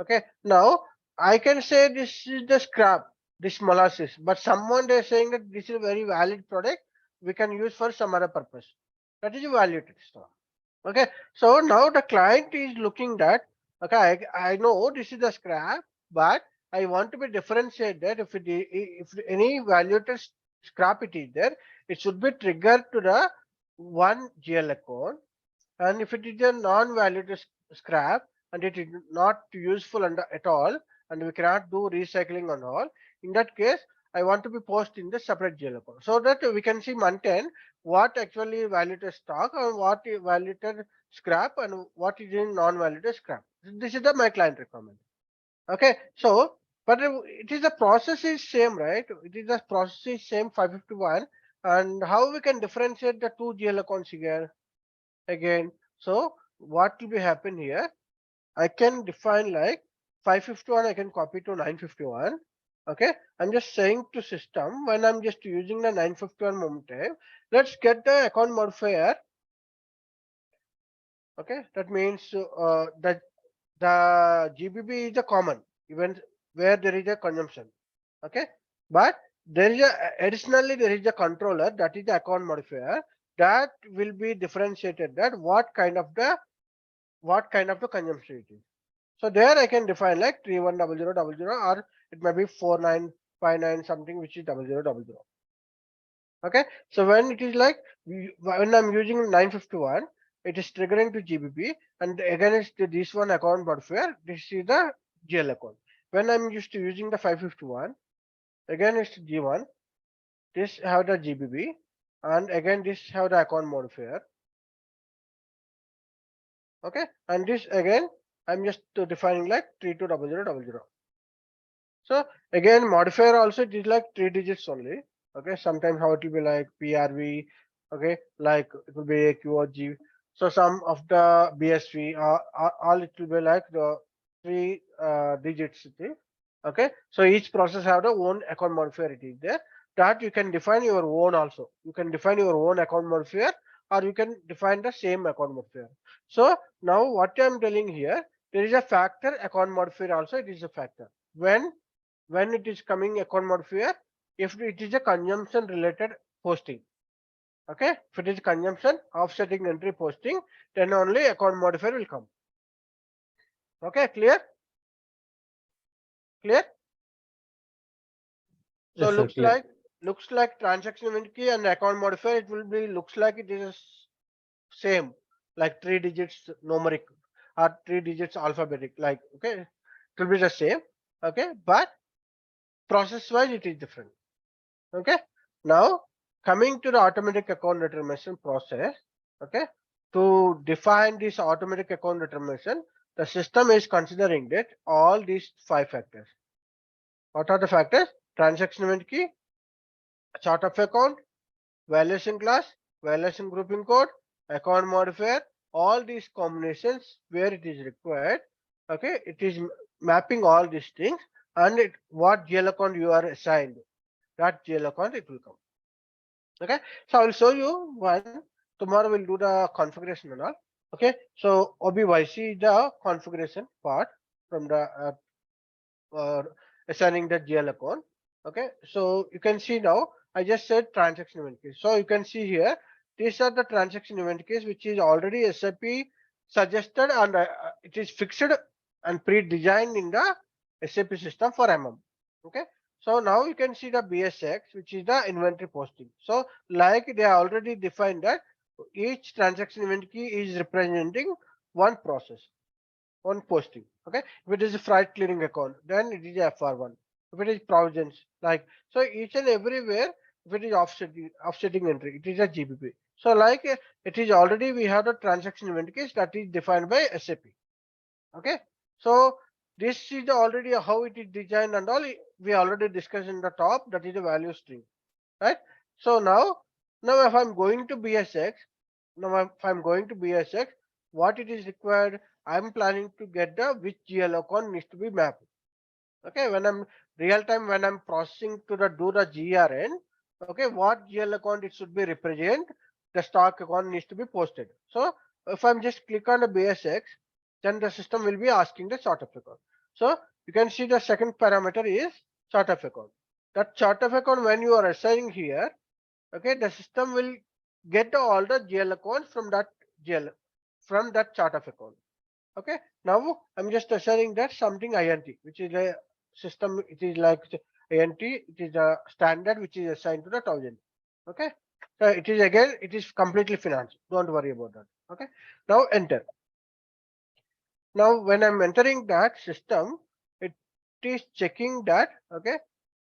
Okay, now I can say this is the scrap, this molasses, but someone they're saying that this is a very valid product we can use for some other purpose. That is a valued stock. Okay, so now the client is looking that okay, I know this is the scrap, but I want to be differentiated. If any valued scrap it is there, it should be triggered to the one GL account, and if it is a non-valued scrap and it is not useful at all and we cannot do recycling and all, in that case I want to be post in the separate GL account so that we can see maintain what actually valued stock and what is valued scrap and what is in non-valued scrap. This is the my client requirement. Okay, so but it is the process is same, right? It is the process is same 551, and how we can differentiate the two GL accounts here again. So what will be happen here? I can define like 551, I can copy to 951. Okay, I'm just saying to system when I'm just using the 951 moment time, let's get the account modifier. Okay, that means that the GBB is a common even where there is a consumption. Okay, but there is additionally there is a controller that is the account modifier that will be differentiated that what kind of the consumption it is. So there I can define like 310000 or it may be 49 59 something, which is 0000. Okay, so when it is like when I'm using 951, it is triggering to GBP, and against this one account modifier, this is the GL account. When I'm used to using the 551, again it's G1, this have the GBP, and again this have the account modifier. Okay, and this again I'm just defining like 320000. So again modifier also it is like 3 digits only. Okay, sometimes how it will be like PRV. Okay, like it will be AQ or G. So some of the BSV all it will be like the 3 digits. Okay, so each process have the own account modifier. It is there that you can define your own also. You can define your own account modifier, or you can define the same account modifier. So now what I'm telling here, there is a factor account modifier also. It is a factor when it is coming account modifier, if it is a consumption related posting. Okay, if it is consumption offsetting entry posting, then only account modifier will come. Okay, clear? So Yes, sir, clear. looks like transaction event key and account modifier, it will be looks like it is same, like 3 digits numeric or 3 digits alphabetic, like okay, it will be the same. Okay, but process wise it is different. Okay, now coming to the automatic account determination process. Okay, to define this automatic account determination, the system is considering that all these 5 factors. What are the factors? Transaction event key, chart of account, valuation class, valuation grouping code, account modifier, all these combinations where it is required. Okay, it is mapping all these things, and what GL account you are assigned, that GL account it will come. Okay, so I will show you one. Tomorrow we'll do the configuration and all. Okay, so OBYC the configuration part from the assigning the GL account. Okay, so you can see now I just said transaction event keys. So you can see here these are the transaction event keys which is already SAP suggested, and it is fixed and pre-designed in the SAP system for MM. Okay, so now you can see the BSX, which is the inventory posting. So like they already defined that each transaction event key is representing one process, one posting. Okay, if it is a freight clearing account, then it is a FR1. If it is provisions, like so each and everywhere, if it is offsetting entry, it is a GBP. So like it is already we have the transaction event case that is defined by SAP. Okay, so this is already how it is designed and all. We already discussed in the top, that is a value string, right? So now if I'm going to BSX, what it is required, I'm planning to get the which GL account needs to be mapped. Okay, when I'm real time, when I'm processing to do the GRN, okay, what GL account it should be represent, the stock account needs to be posted. So if I'm just click on the BSX, then the system will be asking the chart of account. So you can see the second parameter is chart of account. That chart of account, when you are assigning here, okay, the system will get all the GL accounts from that GL, from that chart of account. Okay, now I'm just assigning that something INT, which is a system, it is like INT, it is a standard which is assigned to the 1000. Okay, so it is again, it is completely finance, don't worry about that. Okay, now enter. Now when I'm entering that system, it is checking that, okay,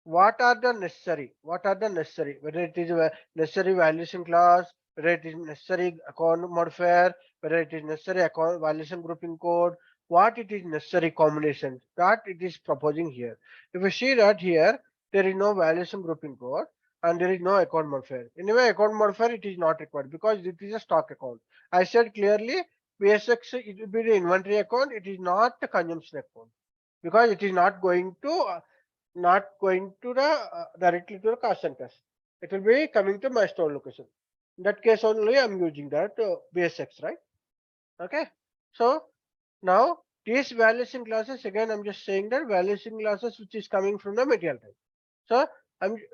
what are the necessary, whether it is a necessary valuation class, whether it is necessary account modifier, whether it is necessary account valuation grouping code, what it is necessary combinations that it is proposing here. If you see that here, there is no valuation grouping code and there is no account modifier. Anyway, account modifier it is not required because it is a stock account. I said clearly, BSX it will be the inventory account, it is not the consumption account, because it is not going to the directly to the cost centers. It will be coming to my store location. In that case only I'm using that BSX, right? Okay, so now these valuation classes, again I'm just saying that valuation classes which is coming from the material type. So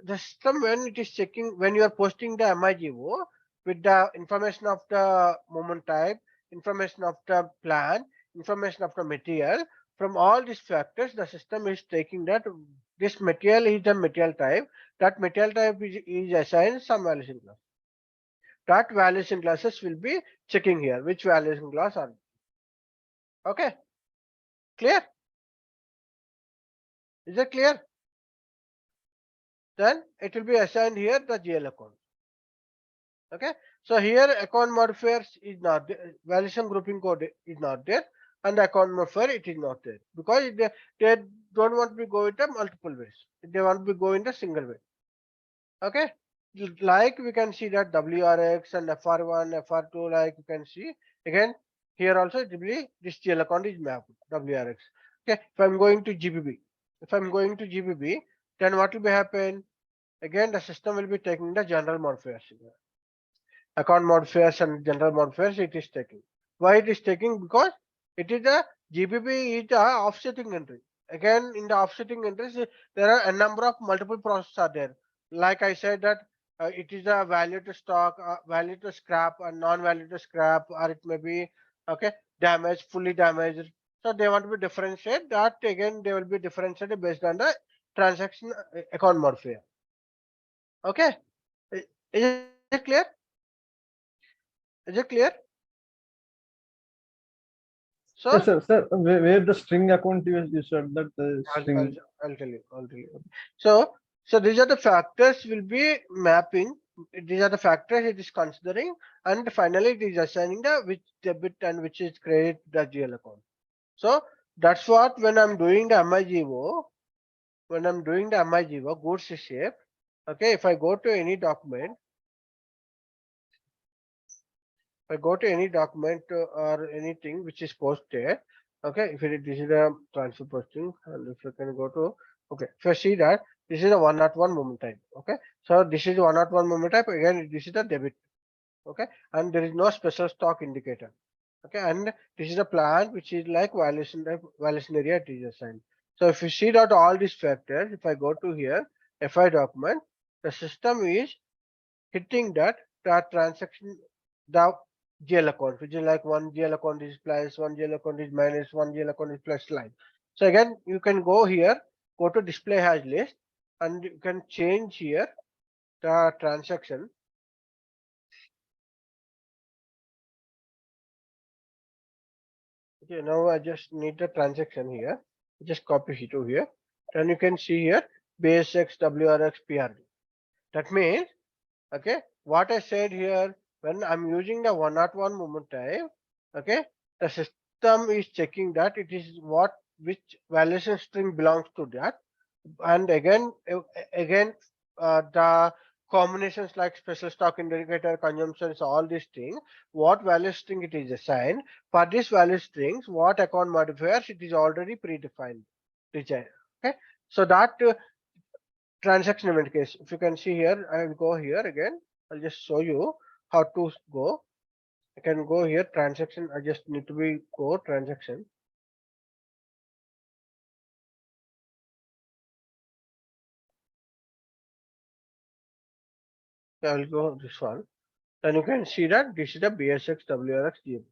the system, when it is checking, when you are posting the MIGO with the information of the moment type, information of the plan, information of the material, from all these factors, the system is taking that this material is the material type. That material type is assigned some valuation class. That valuation classes will be checking here which valuation class are. Okay, clear? Is it clear? Then it will be assigned here the GL account. Okay, so here account modifiers is not there, valuation grouping code is not there, and the account modifier it is not there because they don't want to go into multiple ways. They want to go in the single way. Okay, like we can see that WRX and FR1, FR2, like you can see again here also it will be this GL account is mapped WRX. Okay, if I'm going to GBB, then what will be happen? Again, the system will be taking the general modifiers. Account modifiers and general modifiers it is taking. Why it is taking? Because it is a GBB is the offsetting entry. Again, in the offsetting entries, there are a number of multiple processes are there. Like I said that it is a value to stock, value to scrap, and non-value to scrap, or it may be okay damaged, fully damaged. So they want to be differentiated. That again they will be differentiated based on the transaction account modifier. Okay, is it clear? Is it clear? So Yes, sir. Where the string account you said that the I'll string. tell you. So these are the factors will be mapping. These are the factors it is considering, and finally it is assigning the which debit and which is credit the GL account. So that's what when I'm doing the MIGO, goods shape. Okay, if I go to any document, or anything which is posted, okay, if this is a transfer posting, and if you can go to, okay, if you see that this is a 101 moment type, okay, so this is 101 moment type, again this is the debit, okay, and there is no special stock indicator, okay, and this is a plan which is like violation type, violation area it is assigned. So if you see that all these factors, if I go to here FI document, the system is hitting that transaction, the GL account, which is like one GL account is plus, one GL account is minus, one GL account is plus line. So again, you can go here, go to display hash list, and you can change here the transaction. Okay, now I just need the transaction here. Just copy it to here. Then you can see here BSX, WRX, PRD. That means, okay, what I said here, when I'm using the 101 moment type, okay, the system is checking that it is which valuation string belongs to that, and again the combinations like special stock indicator, consumptions, all these things, what value string it is assigned. For this value strings, what account modifiers it is already predefined. Okay, so that transaction event case, if you can see here, I will go here again. I'll just show you how to go. I can go here transaction. I just need to be go transaction. I will go this one. Then you can see that this is the BSX WRX GM.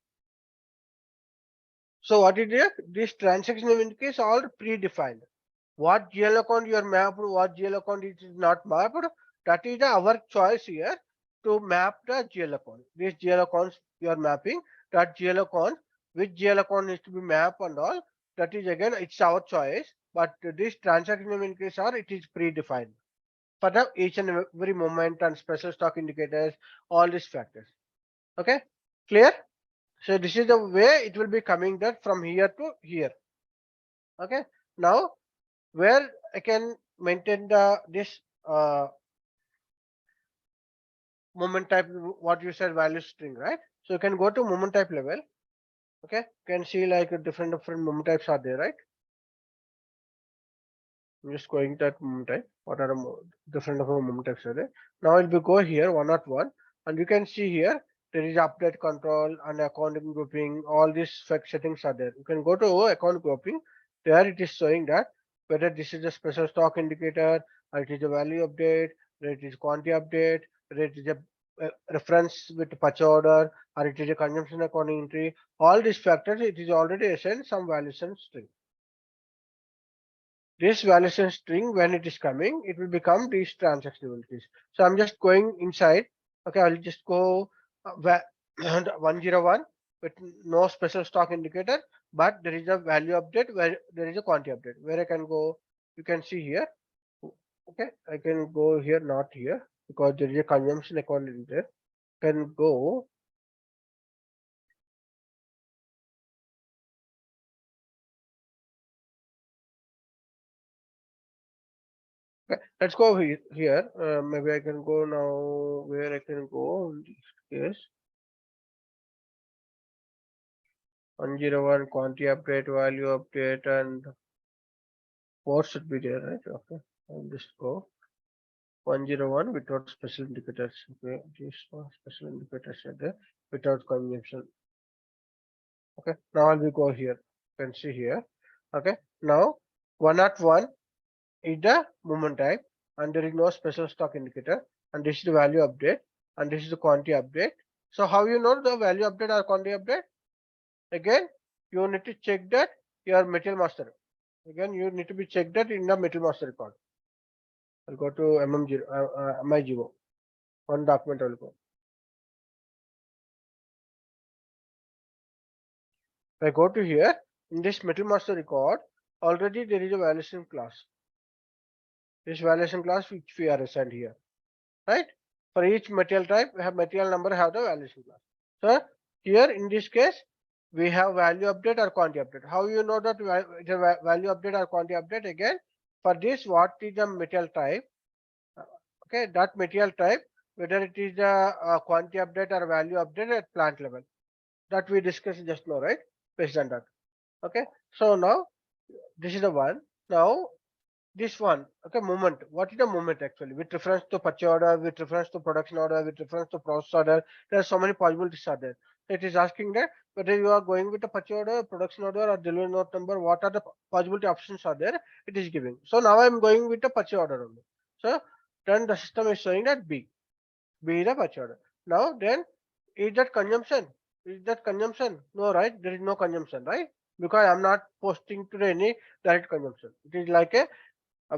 So what it is? This transaction event case all predefined. What GL account you are mapped, what GL account it is not mapped. That is our choice here to map the GL account. This GL accounts you are mapping, that GL account, which GL account needs to be mapped and all. That is again it's our choice. But this transaction event case are it is predefined for the each and every moment and special stock indicators, all these factors. Okay, clear? So this is the way it will be coming that from here to here. Okay, now where I can maintain this moment type, what you said value string, right? So you can go to moment type level. Okay, you can see like different moment types are there, right? I'm just going that moment type. What are the different moment types are there? Now it will go here 101, and you can see here there is update control and accounting grouping. All these settings are there. You can go to account grouping. There it is showing that whether this is a special stock indicator, or it is a value update, whether it is quantity update, whether it is a reference with purchase order, or it is a consumption accounting entry. All these factors it is already assigned some valuation string. this valuation string, when it is coming, it will become these transaction keys. So I'm just going inside. Okay, I'll just go 101 with no special stock indicator, but there is a value update where there is a quantity update where I can go. You can see here. Okay, I can go here, not here, because there is a consumption account in there. Can go. Okay, let's go here. Maybe I can go now. Where I can go in this case. 101 quantity update, value update, and what should be there, right? Okay, I'll just go 101 without special indicators. Okay, these special indicators are there without consumption. Okay, now I'll go here. You can see here. Okay, now 101 is the movement type, and there is no special stock indicator, and this is the value update, and this is the quantity update. So how you know the value update or quantity update? Again, you need to check that your material master. Again, you need to be checked that in the material master record. I'll go to MI0, one document I'll go. If I go to here, in this material master record, already there is a valuation class. This valuation class which we are assigned here, right? For each material type, we have material number, have the valuation class. So here in this case, we have value update or quantity update. How you know that the value update or quantity update? Again, for this, what is the material type? Okay, that material type, whether it is a quantity update or value update at plant level, that we discussed just now, right? Based on that. Okay, so now this is the one. Now this one, okay, movement. What is the movement actually? With reference to purchase order, with reference to production order, with reference to process order, there are so many possibilities are there. It is asking that whether you are going with a purchase order, production order, or delivery note number, what are the possibility options are there? It is giving. So now I'm going with the purchase order only. So then the system is showing that B is the purchase order. Now then, is that consumption? Is that consumption? No, right? There is no consumption, right? Because I'm not posting to any direct consumption. It is like a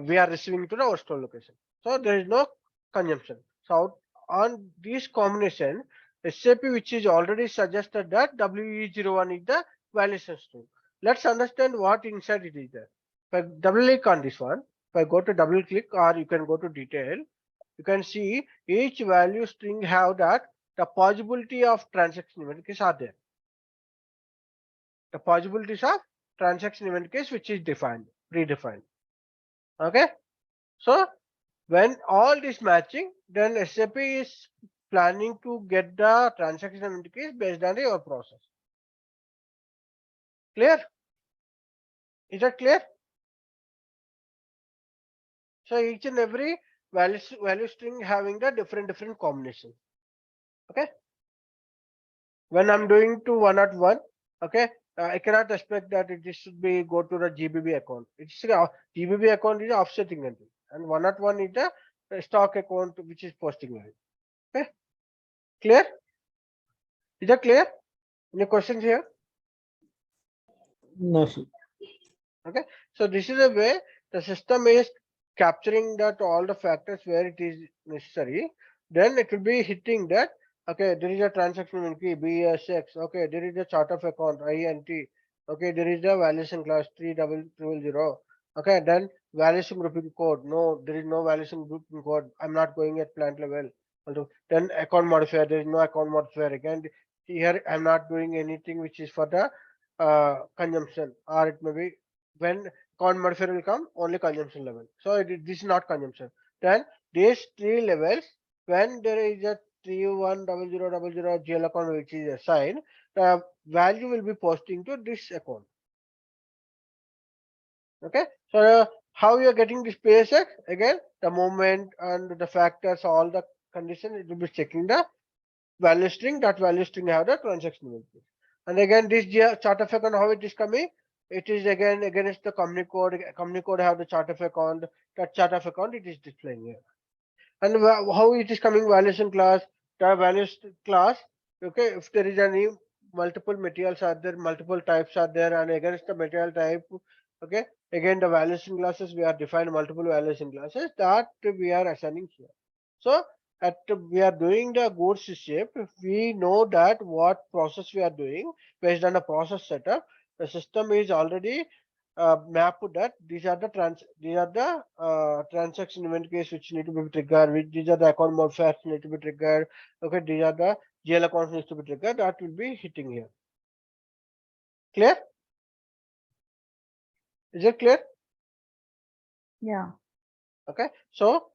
we are receiving to our store location. So there is no consumption. So on this combination, SAP which is already suggested that WE01 is the validation string. Let's understand what inside it is there. If I double click on this one, if I go to double click or you can go to detail, you can see each value string have that the possibility of transaction event case are there. The possibilities of transaction event case which is defined, predefined. Okay. So when all this matching, then SAP is planning to get the transaction event case based on your process. Clear? Is that clear? So each and every value string having the different combination. Okay. When I'm doing to 101, okay, I cannot expect that it should be go to the GBB account. It's GBB account is offsetting entry, and 101 is the stock account which is posting value. Okay, clear? Is that clear? Any questions here? No, sir. Okay, so this is a way the system is capturing that all the factors where it is necessary. Then it will be hitting that. Okay, there is a transaction key BSX. Okay, there is a chart of account INT. Okay, there is a valuation class 3000. Okay, then valuation grouping code. No, there is no valuation grouping code. I'm not going at plant level. Then account modifier. There is no account modifier. Again, here I'm not doing anything which is for the consumption, or it may be when account modifier will come only consumption level. So this is not consumption. Then these three levels, when there is a 310000 GL account which is assigned, the value will be posting to this account. Okay, so how you are getting this PSX? Again, the moment and the factors, all the conditions, it will be checking the value string. That value string have the transaction value. And again, this chart of account, how it is coming? It is again against the company code. Company code have the chart of account. That chart of account it is displaying here. And how it is coming? Valuation class. The valuation class. Okay, if there is any multiple materials are there, multiple types are there, and against the material type, Okay, again the valuation classes, we are defined multiple valuation classes that we are assigning here. So at we are doing the goods ship, we know that what process we are doing based on the process setup. The system is already mapped that these are the transaction event case which need to be triggered, which these are the account mode facts need to be triggered. Okay, these are the GL accounts needs to be triggered, that will be hitting here. Clear? Is it clear? Yeah. Okay, so